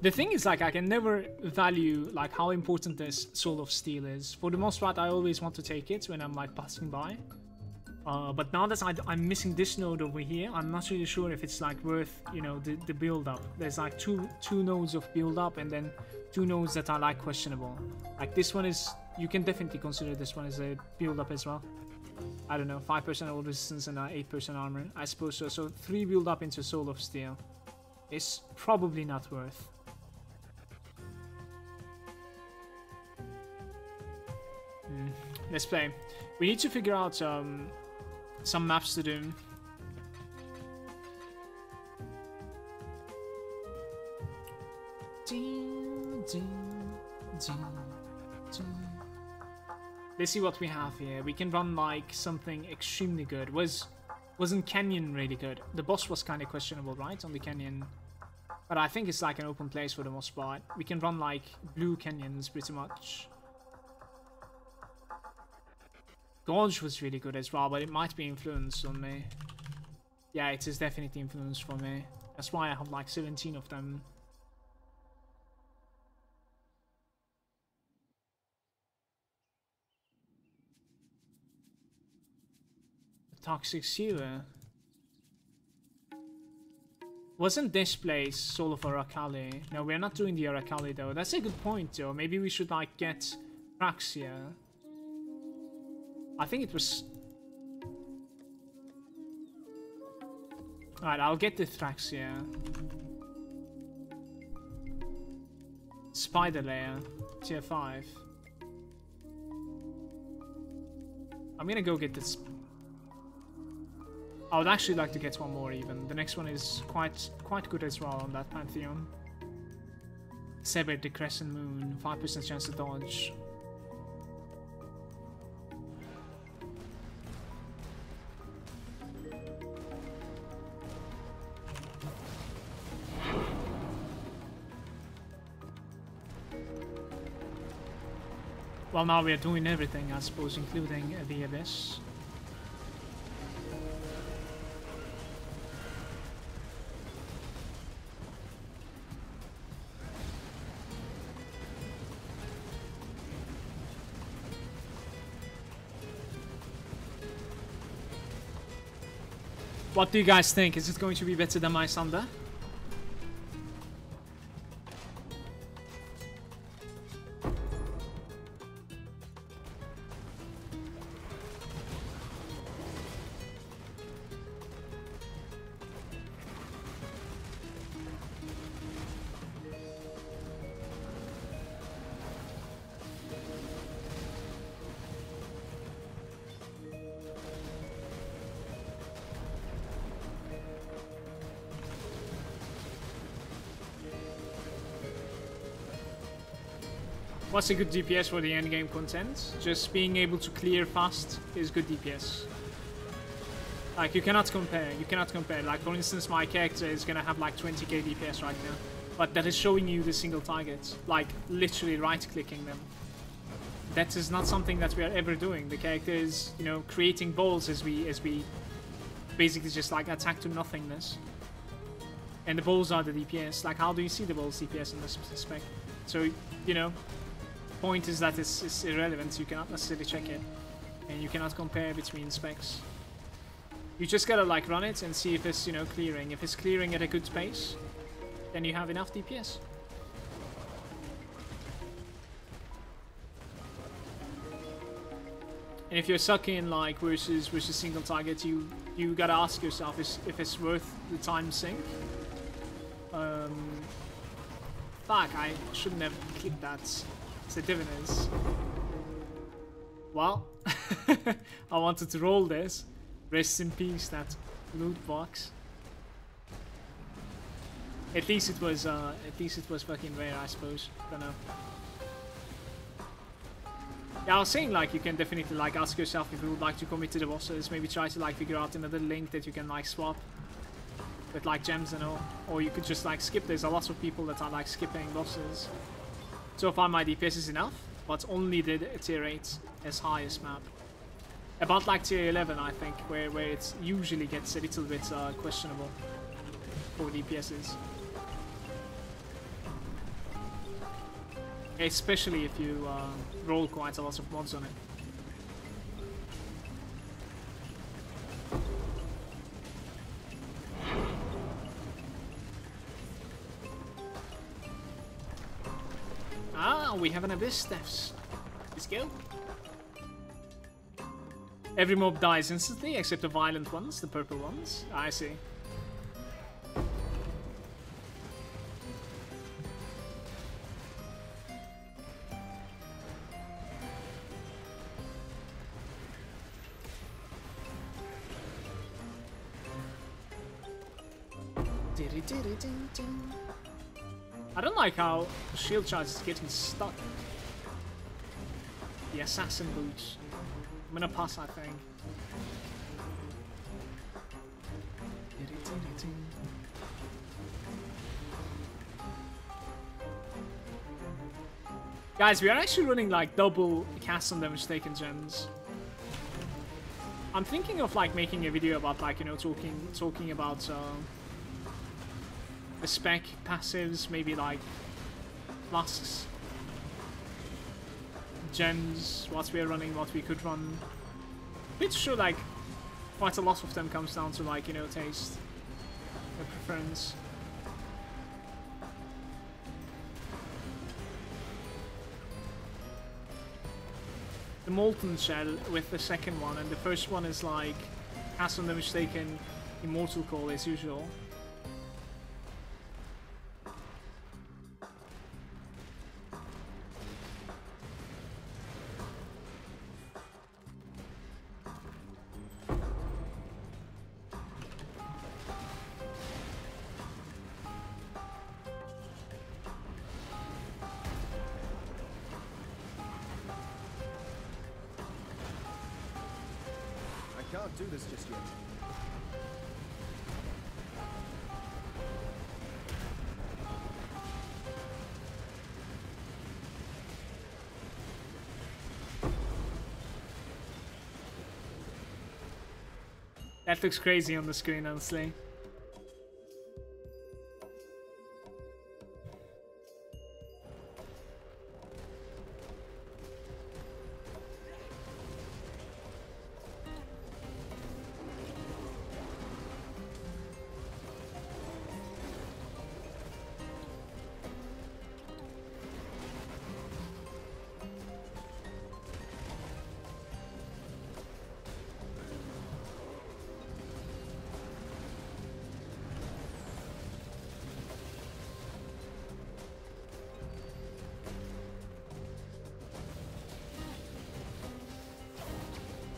The thing is, like, I can never value like how important this Soul of Steel is. For the most part, I always want to take it when I'm like passing by. But now that I'm missing this node over here, I'm not really sure if it's like worth, you know, the build up. There's like two nodes of build up and then 2 nodes that are like questionable. Like this one is, you can definitely consider this one as a build up as well. I don't know, 5% all resistance and 8% armor. I suppose so. So 3 build up into Soul of Steel is probably not worth. Let's play. We need to figure out some maps to do. Let's see what we have here. We can run like something extremely good. Wasn't Canyon really good? The boss was kind of questionable, right, on the Canyon. But I think it's like an open place for the most part. We can run like blue canyons pretty much. Gorge was really good as well, but it might be influenced on me. Yeah, it is definitely influenced for me. That's why I have like 17 of them. Toxic Sewer. Wasn't this place Soul of Aracali? No, we're not doing the Aracali though. That's a good point though. Maybe we should like get Praxia. I think it was... Alright, I'll get the Thraxia. Spider Layer, tier 5. I'm gonna go get this. I would actually like to get one more even. The next one is quite good as well on that Pantheon. Severed the Crescent Moon, 5% chance to dodge. Well, now we are doing everything, I suppose, including the Abyss. What do you guys think? Is it going to be better than my Sunder? What's a good DPS for the endgame content? Just being able to clear fast is good DPS. Like, you cannot compare. You cannot compare. Like, for instance, my character is gonna have like 20k DPS right now. But that is showing you the single targets. Like, literally right-clicking them. That is not something that we are ever doing. The character is, you know, creating balls as we basically just like attack to nothingness. And the balls are the DPS. Like, how do you see the balls DPS in this spec? So, you know, point is that it's irrelevant. You cannot necessarily check it. And you cannot compare between specs. You just gotta like run it and see if it's, you know, clearing. If it's clearing at a good pace, then you have enough DPS. And if you're sucking like versus single target, you gotta ask yourself if it's worth the time sink. Fuck, I shouldn't have clicked that. It's a diviners. Well, I wanted to roll this. Rest in peace, that loot box. At least it was fucking rare, I suppose. Don't know. Yeah, I was saying like you can definitely like ask yourself if you would like to commit to the bosses. Maybe try to like figure out another link that you can like swap with like gems and all, or you could just like skip. There's a lot of people that are like skipping bosses. So far my DPS is enough, but only did a tier 8 as highest map. About like tier 11 I think, where it usually gets a little bit questionable for DPSs. Especially if you roll quite a lot of mods on it. Ah, we have an Abyss Steps. Let's go. Every mob dies instantly except the violent ones, the purple ones. I see. I don't like how shield charge is getting stuck. The assassin boots. I'm gonna pass, I think. Guys, we are actually running like double cast on damage taken gems. I'm thinking of like making a video about like, you know, talking about the spec passives, maybe like flasks, gems, what we're running, what we could run. Pretty sure like quite a lot of them comes down to like, you know, taste, the preference. The Molten Shell with the second one, and the first one is like, as on the mistaken, Immortal Call as usual. Can't do this just yet. That looks crazy on the screen, honestly.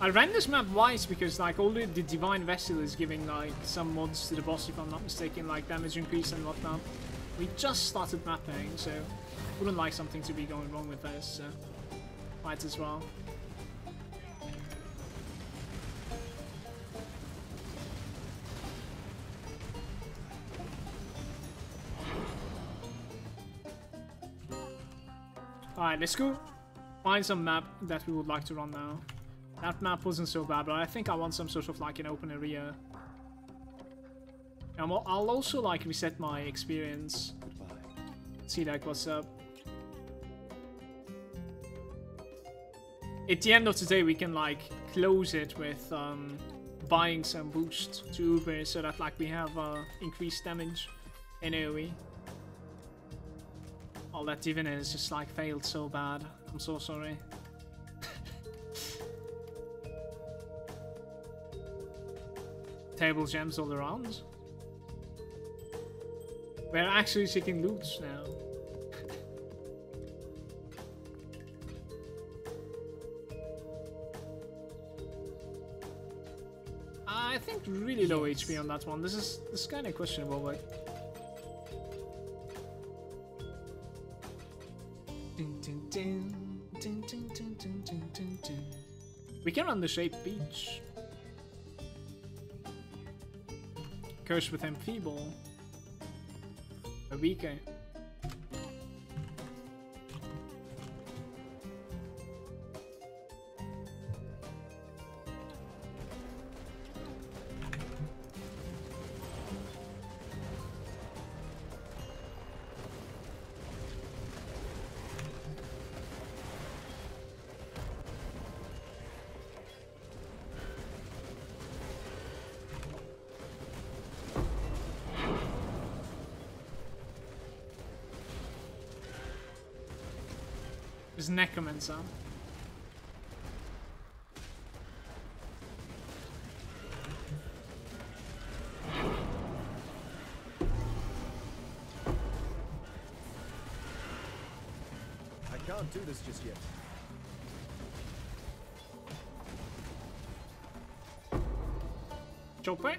I ran this map twice because like already the Divine Vessel is giving like some mods to the boss, if I'm not mistaken, like damage increase and whatnot. We just started mapping, so wouldn't like something to be going wrong with this, so might as well. Alright, let's go find some map that we would like to run now. That map wasn't so bad, but I think I want some sort of like an open area. I'll also like reset my experience. See like what's up. At the end of the day, we can like close it with buying some boost to Uber so that like we have increased damage in AoE. Oh, that Divina is just like failed so bad. I'm so sorry. Table gems all around. We're actually seeking loots now. I think really low HP on that one. This is kind of questionable, but we can run the Shape Beach. Curse with Enfeeble. A weaker. There's Necromancer. I can't do this just yet. Chopper.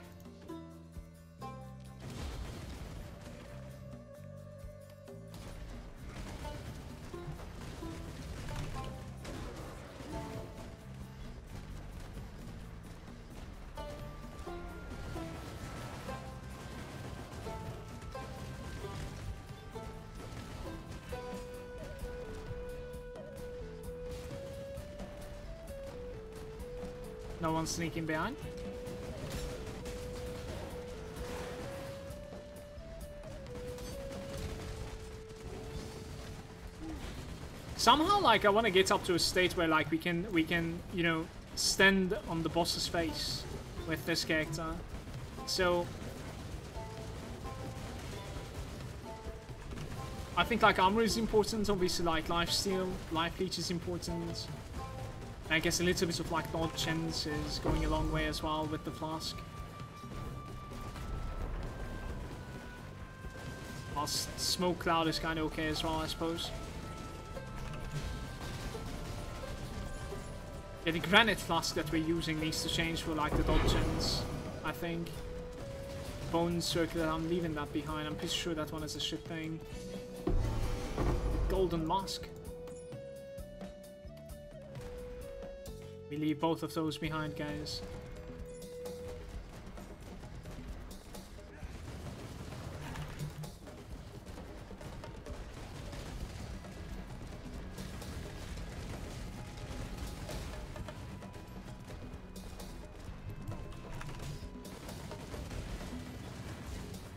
No one's sneaking behind. Somehow, like, I want to get up to a state where, like, we can, you know, stand on the boss's face with this character. So I think, like, armor is important. Obviously, like, lifesteal, life leech is important. I guess a little bit of, like, dodge chance is going a long way as well with the flask. While smoke cloud is kind of okay as well, I suppose. Yeah, the granite flask that we're using needs to change for, like, the dodge chance, I think. Bone circular, I'm leaving that behind. I'm pretty sure that one is a shit thing. Golden mask. We leave both of those behind, guys.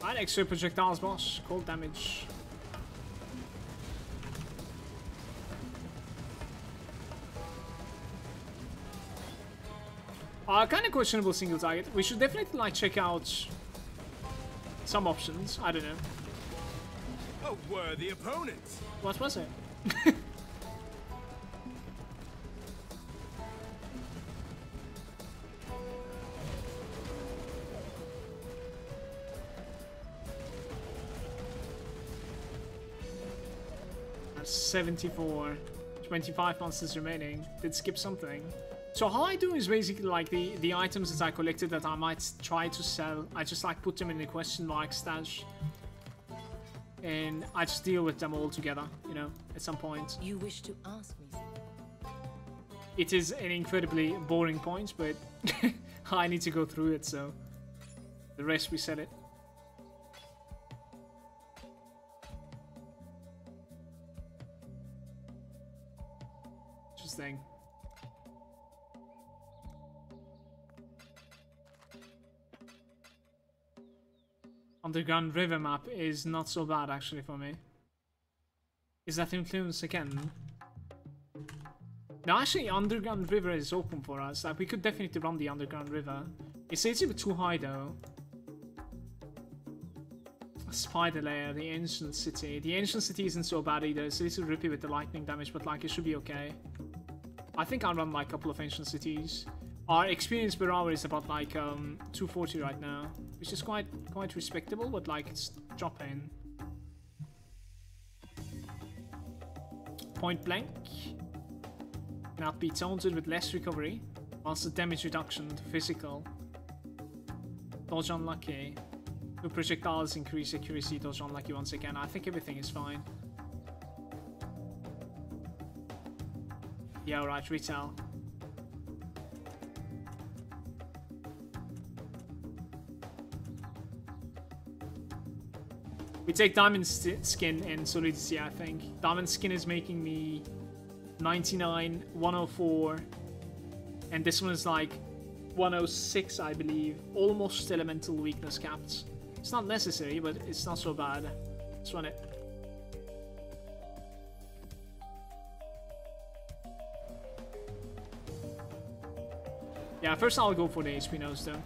Right, extra projectiles, boss. Cold damage. Kind of questionable single target. We should definitely, like, check out some options. I don't know. A worthy opponent. What was it? That's 74. 25 monsters remaining. Did skip something. So how I do is basically, like, the items that I collected that I might try to sell, I just, like, put them in a question mark stash. And I just deal with them all together, you know, at some point. You wish to ask me something? It is an incredibly boring point, but I need to go through it, so the rest we sell it. Interesting. Underground river map is not so bad actually for me. Is that influence again? No, actually underground river is open for us. Like, we could definitely run the underground river. It's a little bit too high though. Spider layer, the ancient city. The ancient city isn't so bad either. It's a little rippy with the lightning damage, but, like, it should be okay. I think I'll run, like, a couple of ancient cities. Our experience per hour is about, like, 240 right now, which is quite respectable, but, like, it's dropping. Point blank cannot be taunted with less recovery, whilst the damage reduction to physical. Dodge unlucky. 2 projectiles increase accuracy, dodge unlucky once again. I think everything is fine. Yeah, alright, retail. We take diamond skin and solidity, I think. Diamond skin is making me 99, 104, and this one is like 106, I believe. Almost elemental weakness capped. It's not necessary, but it's not so bad. Let's run it. Yeah, first I'll go for the HP nose though.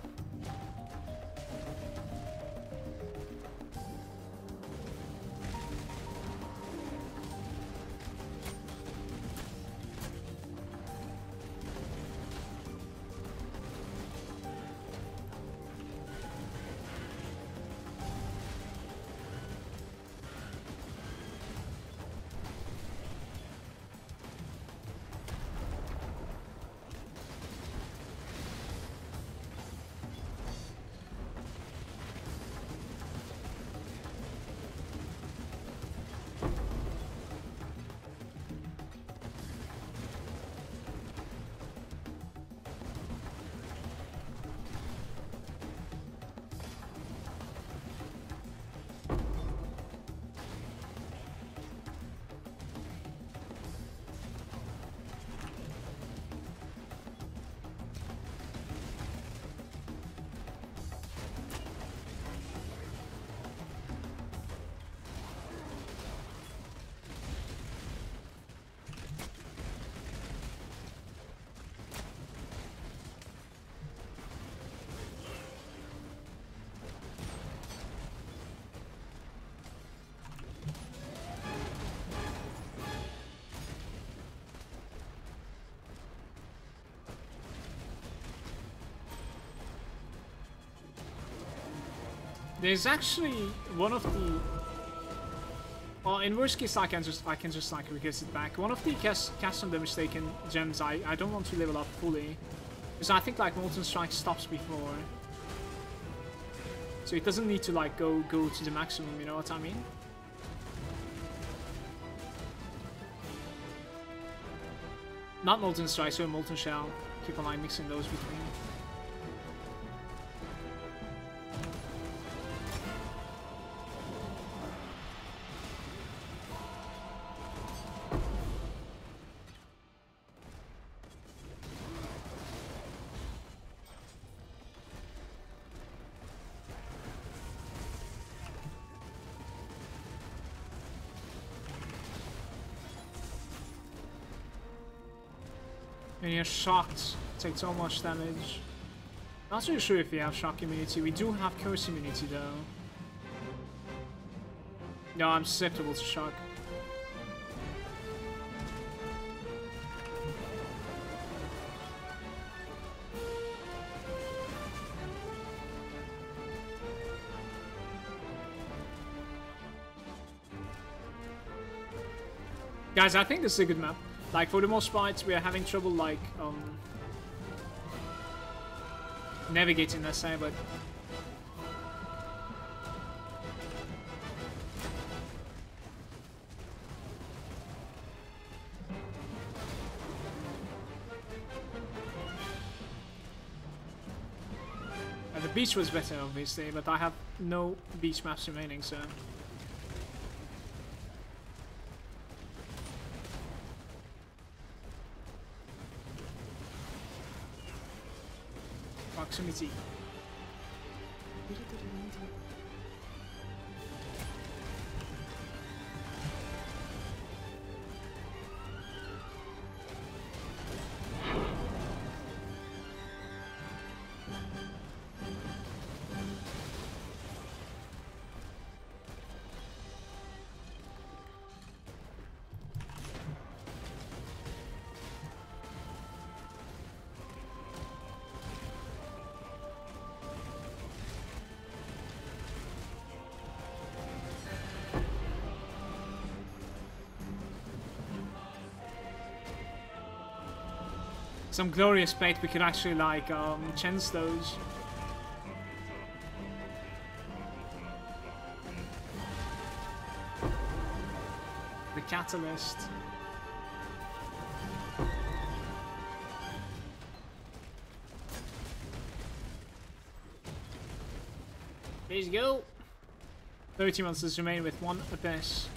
There's actually one of the... Well, in worst case, I can just like regress it back. One of the cast on the mistaken gems, I don't want to level up fully. Because I think like Molten Strike stops before. So it doesn't need to like go to the maximum, you know what I mean? Not Molten Strike, so Molten Shell. Keep on like mixing those between. When you're shocked, take so much damage. Not really sure if we have shock immunity. We do have curse immunity though. No, I'm susceptible to shock. Guys, I think this is a good map. Like, for the most part, we are having trouble, like, navigating, let's say, but... the beach was better, obviously, but I have no beach maps remaining, so... Proximity. Some glorious bait, we could actually like chance those. The catalyst. There you go. 30 monsters remain with one apiece.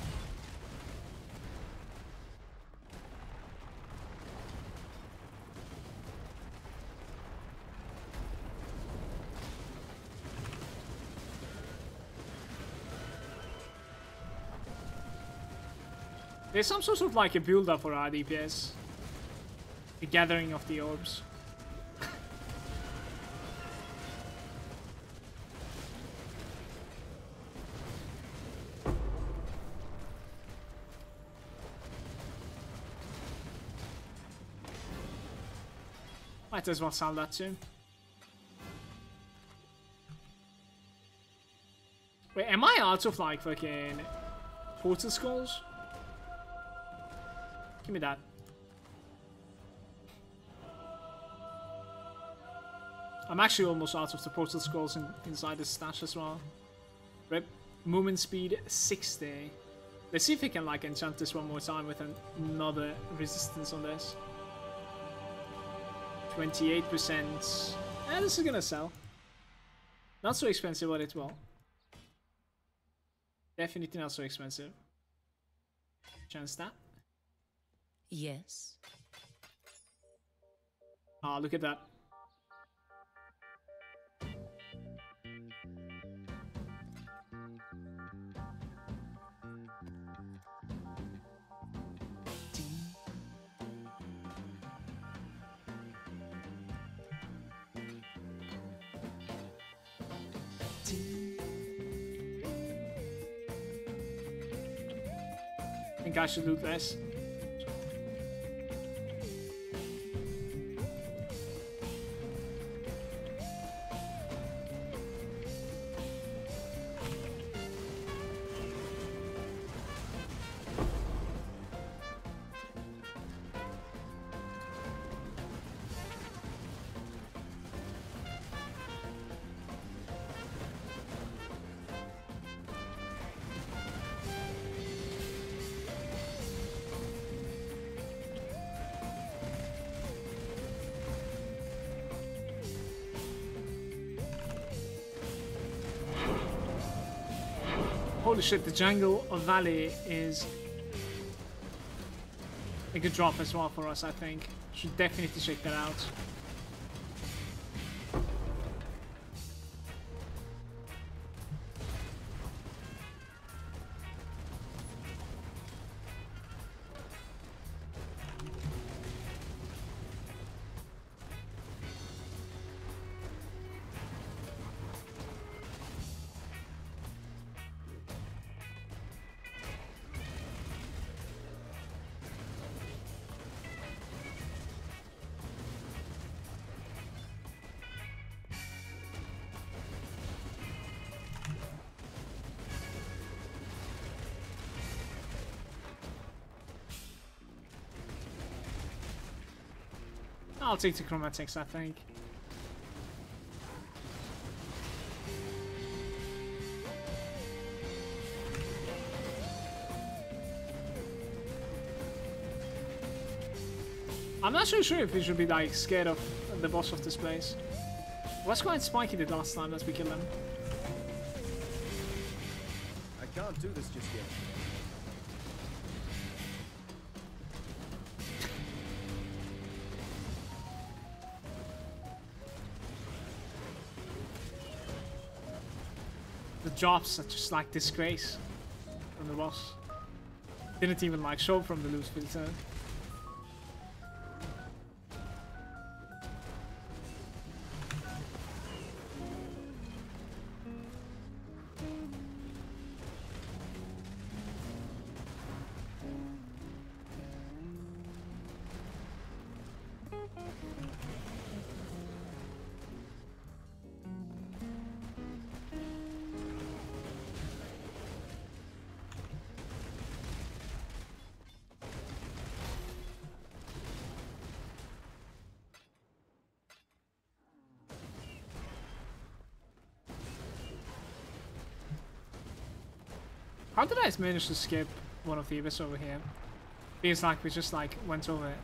There's some sort of like a build-up for our DPS. The gathering of the orbs. Might as well sell that too. Wait, am I out of like fucking portal skulls? Give me that. I'm actually almost out of the portal scrolls inside this stash as well. Rip. Movement speed 60. Let's see if we can like enchant this one more time with another resistance on this. 28%. This is gonna sell. Not so expensive, but it will. Definitely not so expensive. Chance that. Yes. Ah, look at that. I think I should loot less. Holy shit, the jungle of Valley is a good drop as well for us, I think. Should definitely check that out. I'll take the chromatics, I think. I'm not so sure if we should be like scared of the boss of this place. It was quite spiky the last time as we killed him. I can't do this just yet. The drops are just like disgrace from the boss. Didn't even like show from the loose filter. How did I manage to skip one of the abyss over here? Feels like we just like went over it.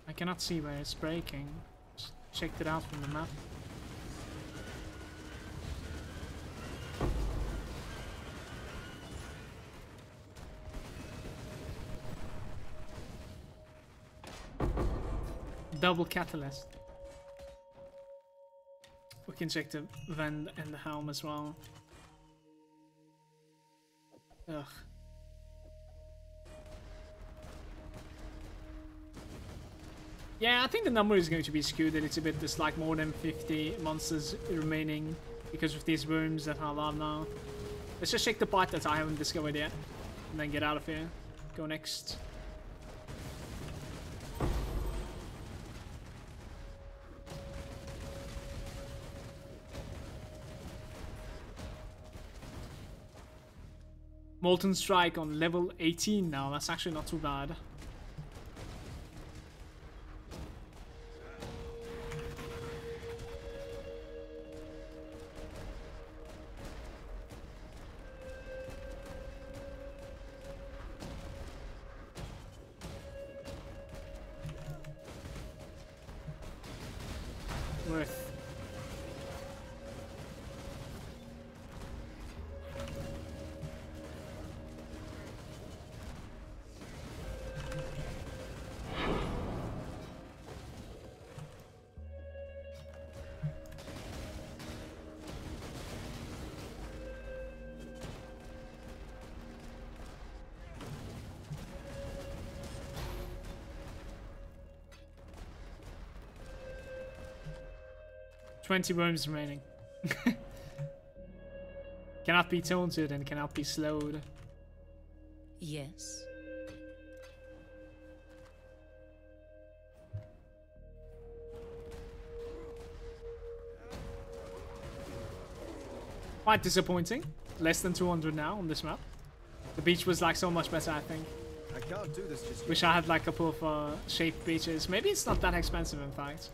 I cannot see where it's breaking. Just checked it out from the map. Double catalyst. We can check the vent and the helm as well. Ugh. Yeah, I think the number is going to be skewed a little bit. There's like more than 50 monsters remaining because of these worms that are alive now. Let's just check the part that I haven't discovered yet. And then get out of here. Go next. Molten Strike on level 18 now. That's actually not too bad. Worth. $20 worms remaining. Cannot be taunted and cannot be slowed. Yes. Quite disappointing. Less than 200 now on this map. The beach was like so much better, I think. I can't do this just yet. Wish I had like a couple of shaped beaches. Maybe it's not that expensive, in fact.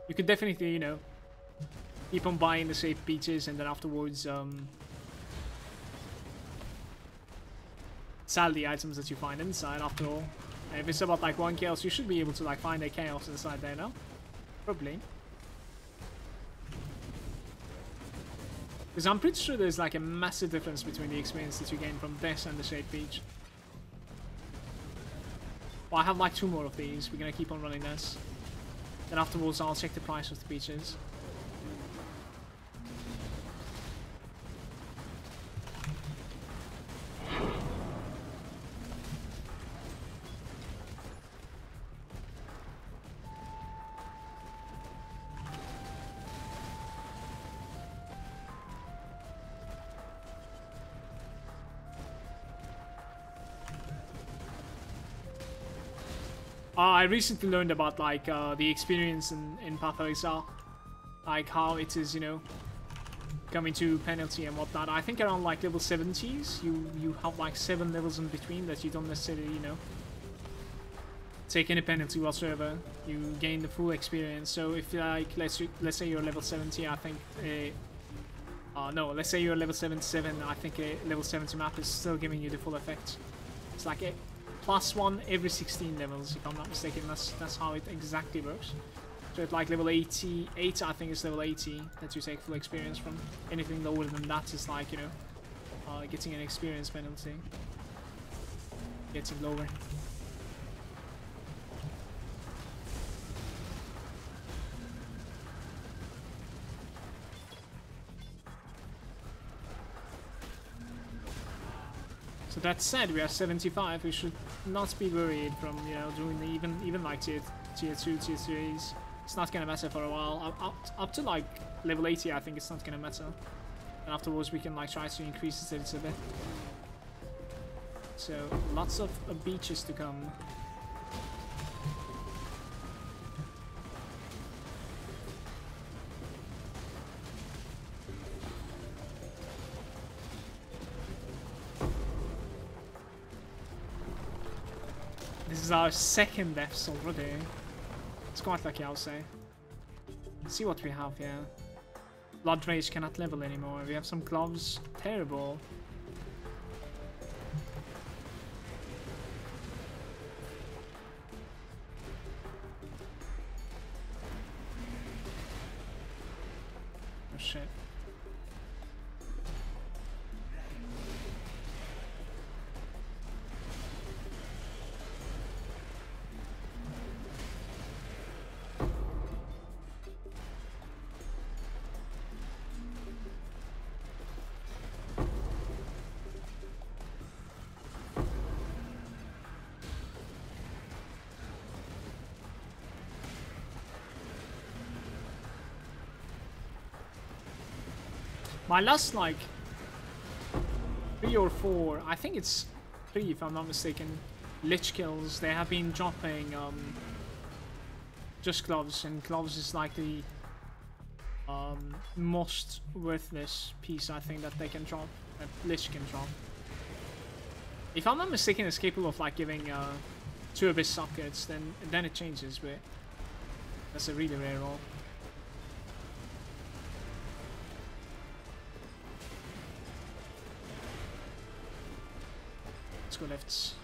You could definitely, you know, keep on buying the shaped beaches and then afterwards sell the items that you find inside. After all, if it's about like 1 chaos, you should be able to like find a chaos inside there now. Probably. Because I'm pretty sure there's like a massive difference between the experience that you gain from this and the shaped beach. Well, I have like 2 more of these. We're gonna keep on running this. Then afterwards, I'll check the price of the beaches. I recently learned about like the experience in Path of Exile, like how it is, you know, coming to penalty and whatnot. I think around like level 70s, you have like 7 levels in between that you don't necessarily, you know, take any penalty whatsoever. You gain the full experience. So if like let's say you're level 70, I think no, let's say you're level 77, I think a level 70 map is still giving you the full effect. It's like a +1 every 16 levels, if I'm not mistaken. That's how it exactly works. So at like level 88, I think it's level 80 that you take full experience from. Anything lower than that is like, you know, getting an experience penalty. Getting lower. So that said, we are 75. We should not be worried from, you know, doing even like tier 2, tier 3s. It's not gonna matter for a while. Up to like level 80, I think it's not gonna matter. And afterwards, we can like try to increase it a little bit. So lots of beaches to come. This is our 2nd deaths already. It's quite lucky, I'll say. Let's see what we have here. Blood Rage cannot level anymore. We have some gloves. Terrible. Oh shit. My last, like, 3 or 4, I think it's 3 if I'm not mistaken, Lich kills, they have been dropping just gloves, and gloves is like the most worthless piece I think that they can drop, that Lich can drop. If I'm not mistaken, it's capable of like giving 2 Abyss sockets, then it changes, but that's a really rare roll. Let's go lefts.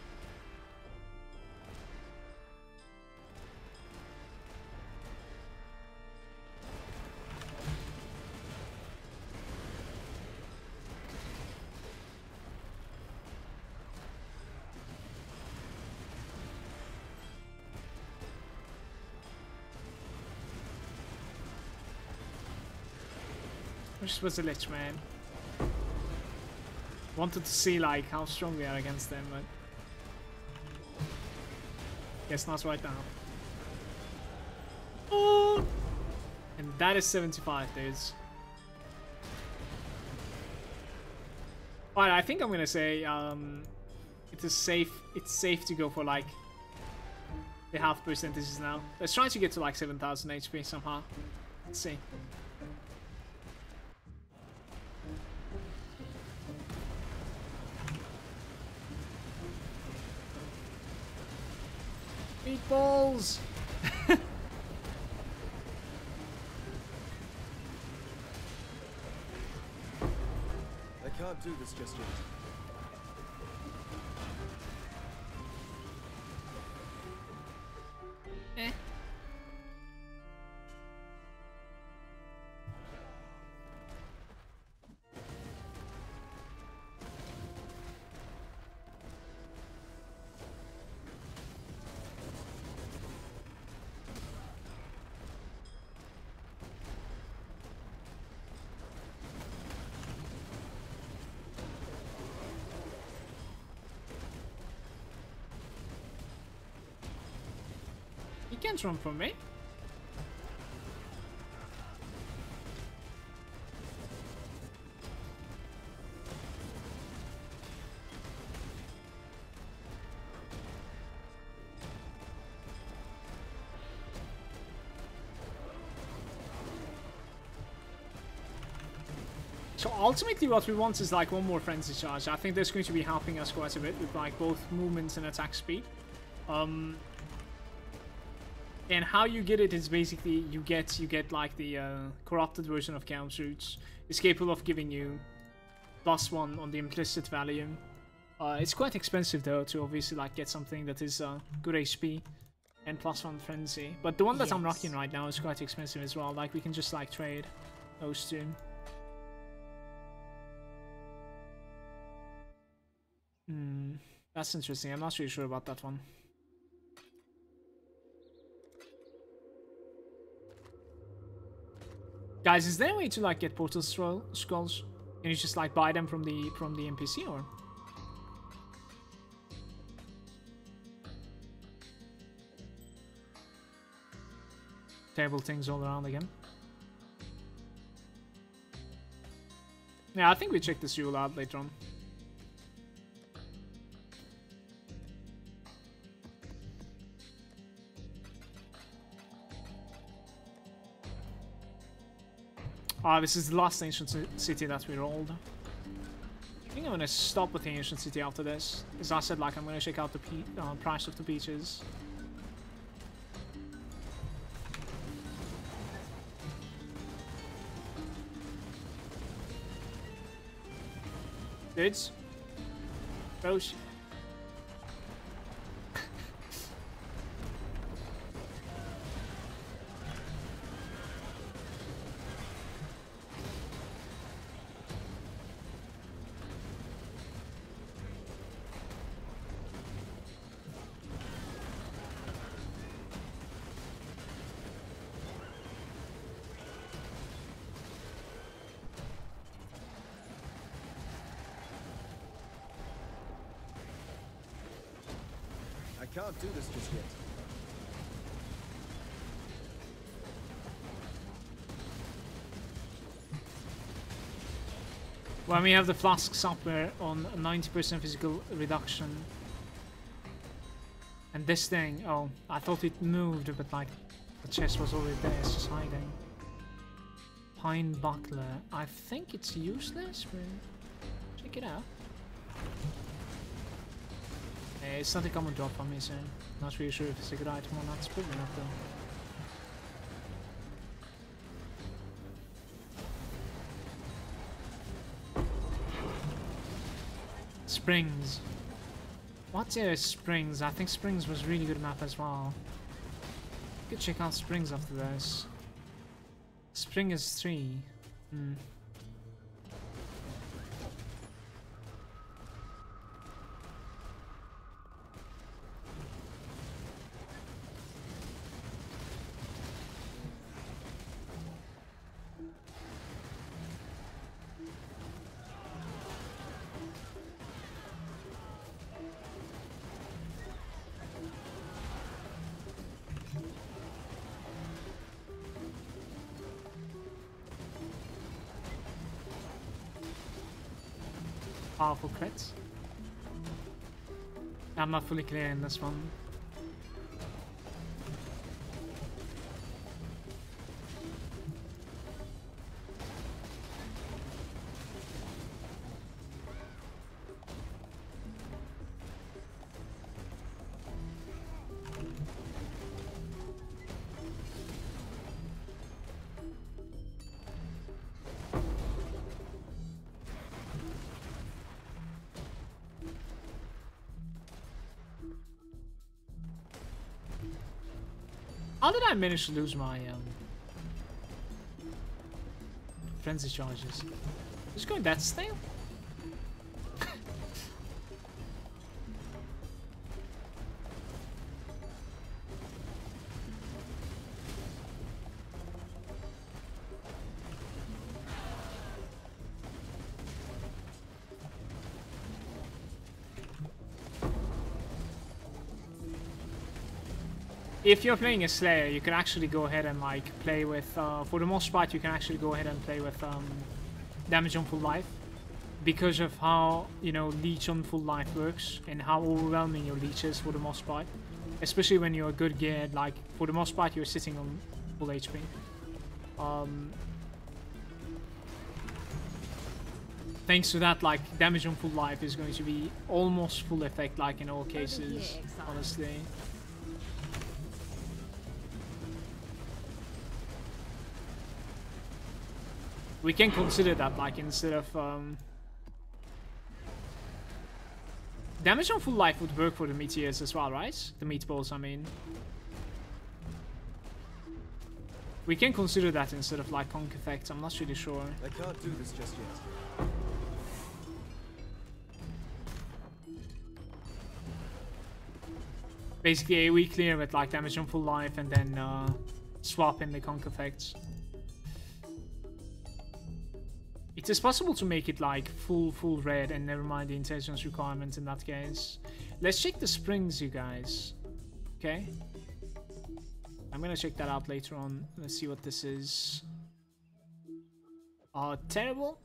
Which was a Lich, man. Wanted to see like how strong we are against them, but guess not right now. Oh! And that is 75, dudes. Alright, I think I'm gonna say it's safe to go for like the half percentages now. Let's try to get to like 7,000 HP somehow. Let's see. Meatballs! I can't do this just yet. Eh. You can't run from me. So ultimately what we want is like one more frenzy charge. I think that's going to be helping us quite a bit with like both movements and attack speed. And how you get it is basically you get like the corrupted version of Count's Roots. It's capable of giving you +1 on the implicit value. It's quite expensive though to obviously like get something that is good HP and +1 frenzy. But the one that I'm rocking right now is quite expensive as well. Like we can just like trade those two. That's interesting. I'm not really sure about that one. Guys, is there a way to like get portal scrolls? Can you just like buy them from the NPC or? Table things all around again. Yeah, I think we check this rule out later on. Ah, this is the last ancient city that we rolled. I think I'm gonna stop with the ancient city after this. As I said, like I'm gonna check out the price of the peaches. Dudes, bros. I can't do this just yet. When we have the flasks up, we're on 90% physical reduction. And this thing, oh, I thought it moved, but like the chest was already there, it's just hiding. Pine Buckler, I think it's useless, but check it out. It's not a common drop for me, so not really sure if it's a good item or not. It's probably not though. Springs. What's here is Springs? I think Springs was a really good map as well. Could check out Springs after this. Spring is 3. Powerful crits. I'm not fully clear in this one. How did I manage to lose my frenzy charges? Just going that stale? If you're playing a Slayer, you can actually go ahead and like play with, for the most part, you can actually go ahead and play with damage on full life. Because of how, you know, leech on full life works and how overwhelming your leech is for the most part. Especially when you're good geared, like for the most part you're sitting on full HP. Thanks to that, like damage on full life is going to be almost full effect like in all cases, honestly. We can consider that, like, instead of damage on full life would work for the meteors as well, right? The meatballs, I mean. We can consider that instead of like conk effects. I'm not really sure. I can't do this just yet. Basically, we clear with like damage on full life and then swap in the conk effects. It is possible to make it like full red and never mind the intelligence requirement in that case. Let's check the springs, you guys. Okay. I'm gonna check that out later on. Let's see what this is. Terrible.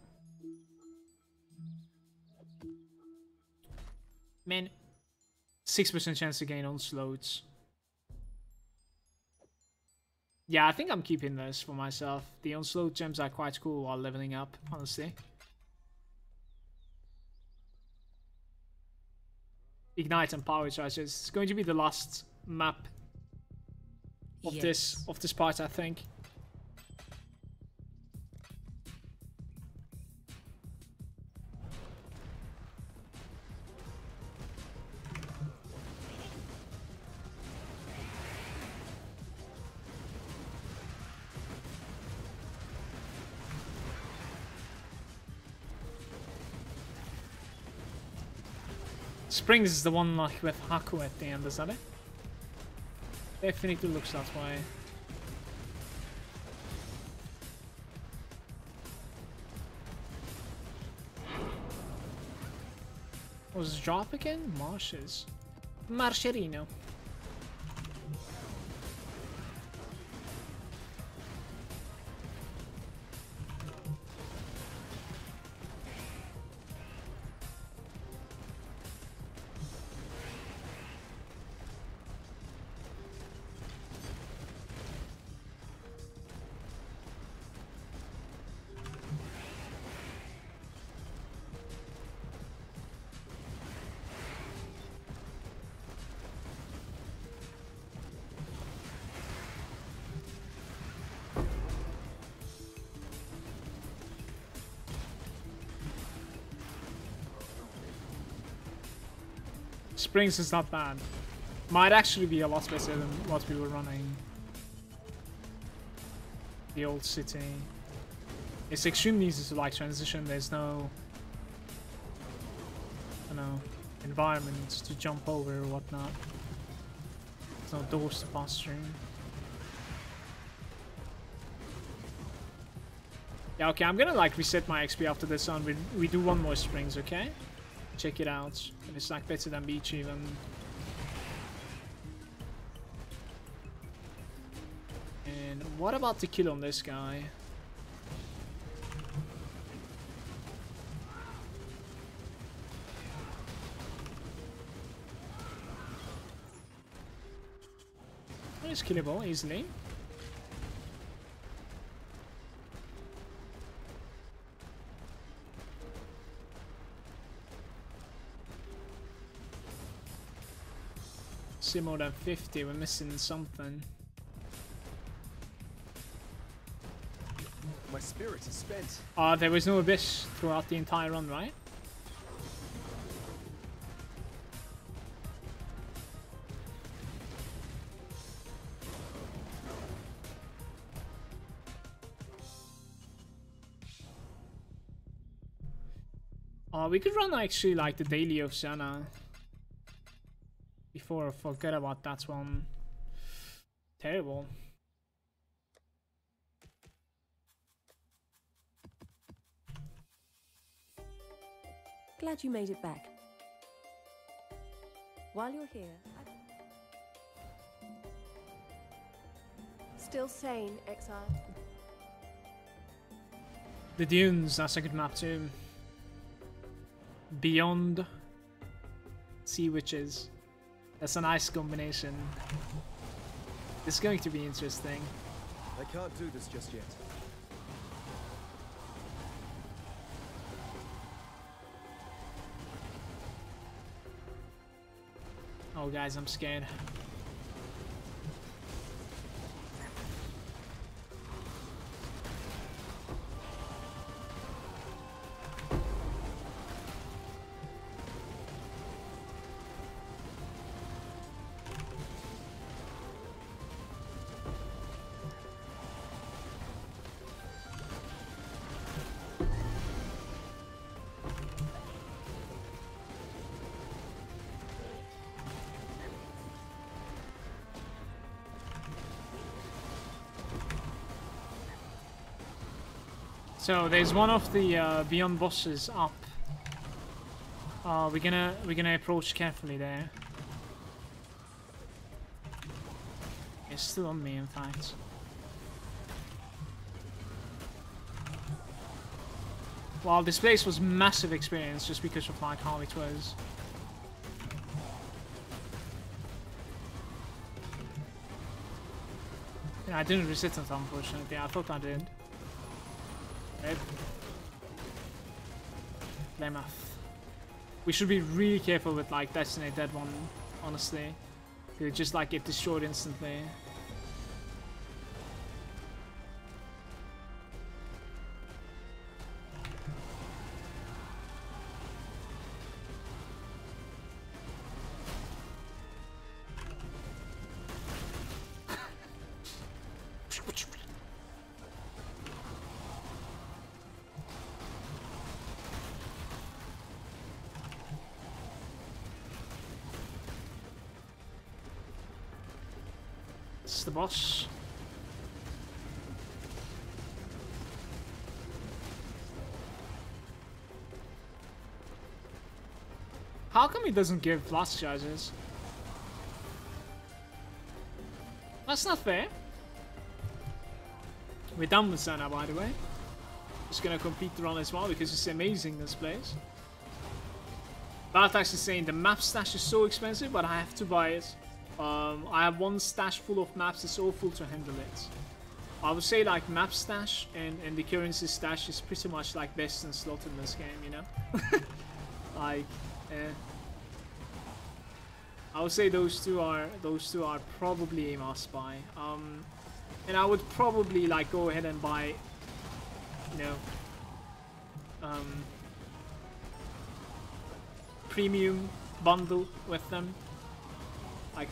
Man, 6% chance to gain onslaughts. Yeah, I think I'm keeping this for myself. The onslaught gems are quite cool while leveling up, honestly. Ignite and power charges. It's going to be the last map of this part, I think. Springs is the one like with Haku at the end, is that it? Definitely looks that way. What was this drop again? Marshes. Marscherino. Springs is not bad. Might actually be a lot better than what we were running. The old city. It's extremely easy to like transition. There's no, I don't know, environment to jump over or whatnot. There's no doors to pass through. Yeah, okay, I'm gonna like reset my XP after this one. We do one more springs, okay? Check it out. If it's like better than beach even. And what about the kill on this guy? Well, it's killable easily. See more than 50, we're missing something. My spirit is spent. There was no abyss throughout the entire run, right? We could run actually like the daily of Zana. Before I forget about that one. Terrible. Glad you made it back. While you're here, still sane, Exile. The Dunes, that's a good map too. Beyond Sea Witches. That's a nice combination. It's going to be interesting. I can't do this just yet. Oh guys, I'm scared. So there's one of the Beyond bosses up. We're gonna approach carefully there. It's still on me, in fact. Well, this place was massive experience just because of like how it was. Yeah, I didn't reset it, unfortunately. I thought I did. Right. Plymouth. We should be really careful with like Destiny that one, honestly. It just like get destroyed instantly. It's the boss. How come he doesn't give blast charges? That's not fair. We're done with Zana, by the way. Just gonna complete the run as well because it's amazing, this place. Bartax is saying the map stash is so expensive, but I have to buy it. I have one stash full of maps, it's awful to handle it. I would say like map stash and the currency stash is pretty much like best in slot in this game, you know? Like, I would say those two are probably a must buy. And I would probably like go ahead and buy, you know, premium bundle with them. Like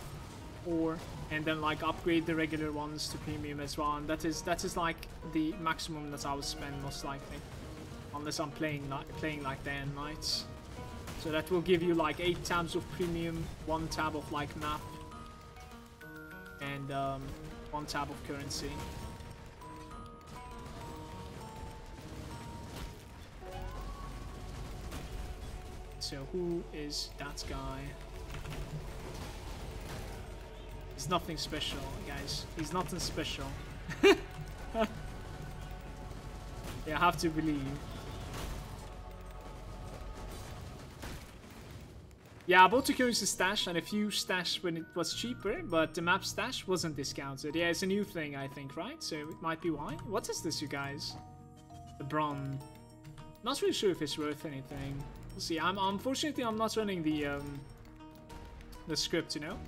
4, and then like upgrade the regular ones to premium as well, and that is like the maximum that I would spend most likely, unless I'm playing like day and nights. So that will give you like 8 tabs of premium, 1 tab of like map, and 1 tab of currency. So who is that guy? He's nothing special, guys. He's nothing special. Yeah, I have to believe. Yeah, I bought the currency stash and a few stash when it was cheaper, but the map stash wasn't discounted. Yeah, it's a new thing, I think, right? So it might be why. What is this, you guys? The Bron. Not really sure if it's worth anything. We'll see. Unfortunately, I'm not running the script, you know?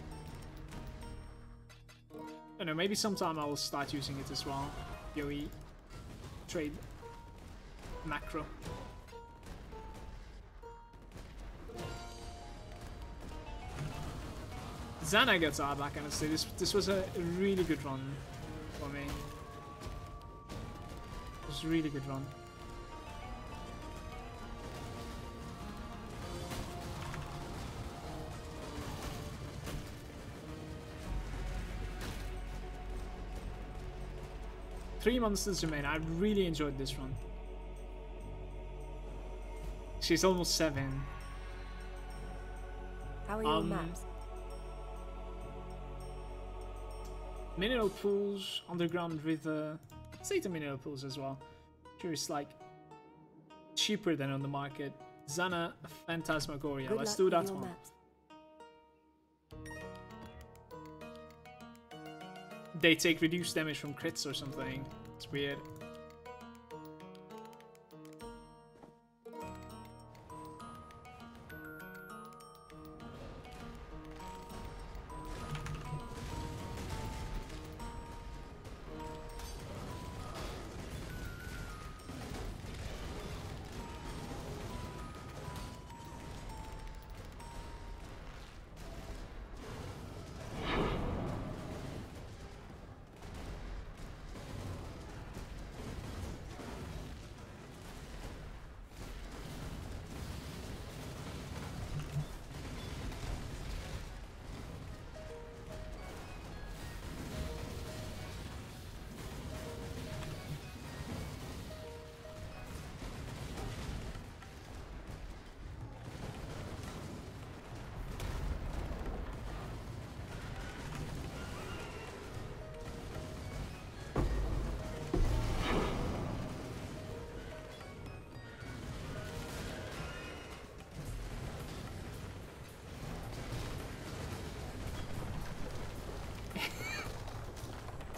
I don't know, maybe sometime I will start using it as well. PoE trade macro. Zana gets our back, honestly. This was a really good run for me. It was a really good run. 3 monsters remain. I really enjoyed this run. She's almost 7. How are your maps? Mineral pools, underground river. Say the mineral pools as well. Sure, it's like cheaper than on the market. Zana, Phantasmagoria. Good Let's luck do with that your one. maps. They take reduced damage from crits or something. It's weird.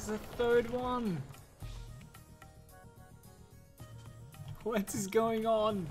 The third one. What is going on?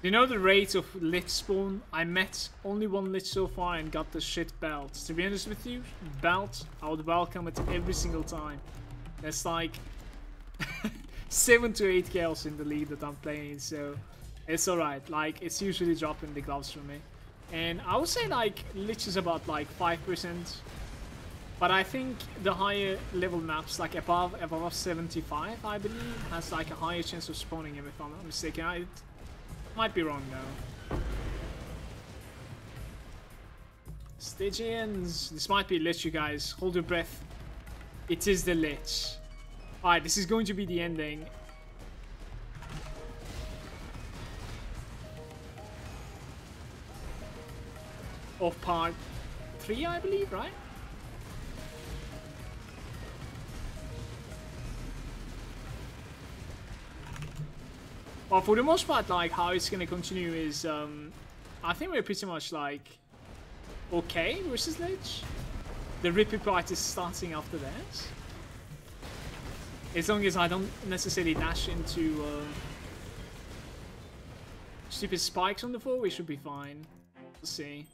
You know the rate of lich spawn? I met only one lich so far and got the shit belt. To be honest with you, belt, I would welcome it every single time. There's like 7 to 8 kills in the league that I'm playing, so it's alright. Like, it's usually dropping the gloves for me. And I would say like lich is about like 5%. But I think the higher level maps, like above 75, I believe, has like a higher chance of spawning him if I'm not mistaken. I might be wrong though. Stygians. This might be Lich, you guys. Hold your breath. It is the Lich. Alright, this is going to be the ending. Of part 3, I believe, right? Well, for the most part, like, how it's gonna continue is, I think we're pretty much, like, okay versus Lich. The Rippy part is starting after that. As long as I don't necessarily dash into, stupid spikes on the floor, we should be fine. We'll see.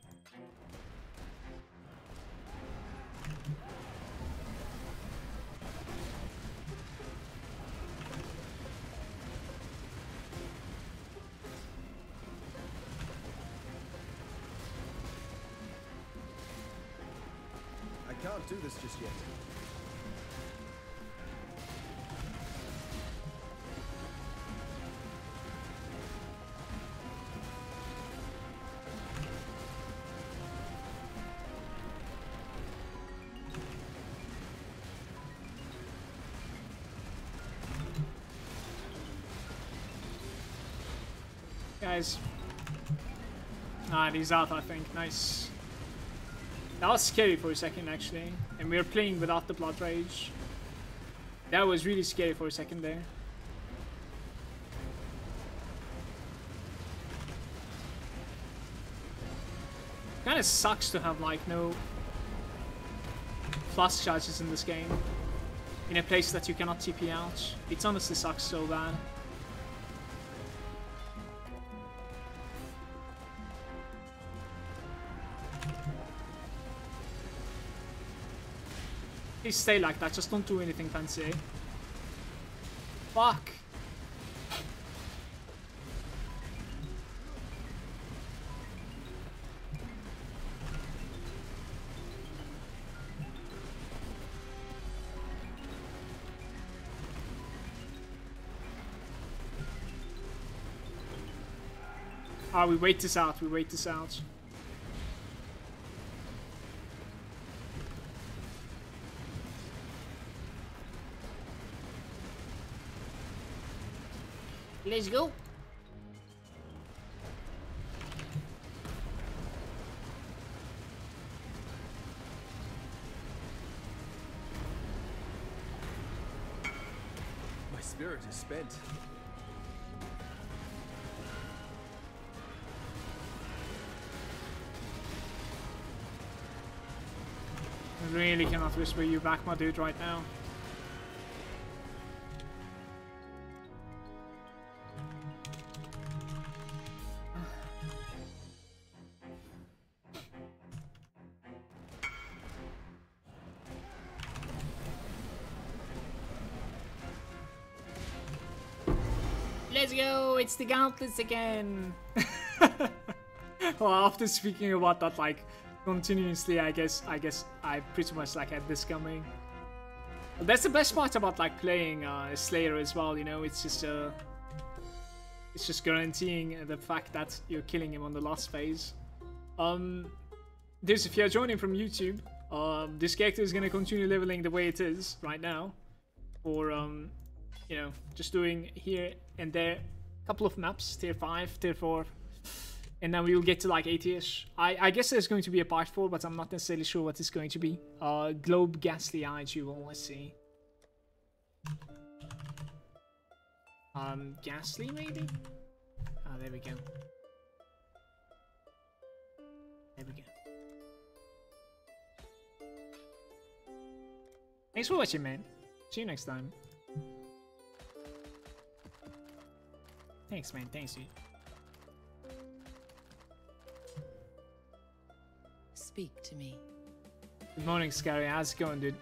I can't do this just yet. Guys. Ah, he's out, I think. Nice. That was scary for a second, actually. And we were playing without the Blood Rage. That was really scary for a second there. Kind of sucks to have like no plus charges in this game. In a place that you cannot TP out. It honestly sucks so bad. Please stay like that, just don't do anything fancy. Fuck! Ah, we wait this out, we wait this out. Let's go. My spirit is spent. I really cannot whisper you back, my dude, right now. Let's go! It's the Gauntlets again! Well, after speaking about that, like, continuously, I guess I pretty much like had this coming. That's the best part about like playing Slayer as well, you know, it's just guaranteeing the fact that you're killing him on the last phase. This, if you're joining from YouTube, this character is gonna continue leveling the way it is right now, or you know, just doing here and there a couple of maps, tier 5, tier 4. And then we will get to like 80-ish. I guess there's going to be a part 4, but I'm not necessarily sure what it's going to be. Globe Ghastly Eye Jewel, let's see. Ghastly maybe? Ah, there we go. There we go. Thanks for watching, man. See you next time. Thanks, man. Thanks, dude. Speak to me. Good morning, Scary. How's it going, dude?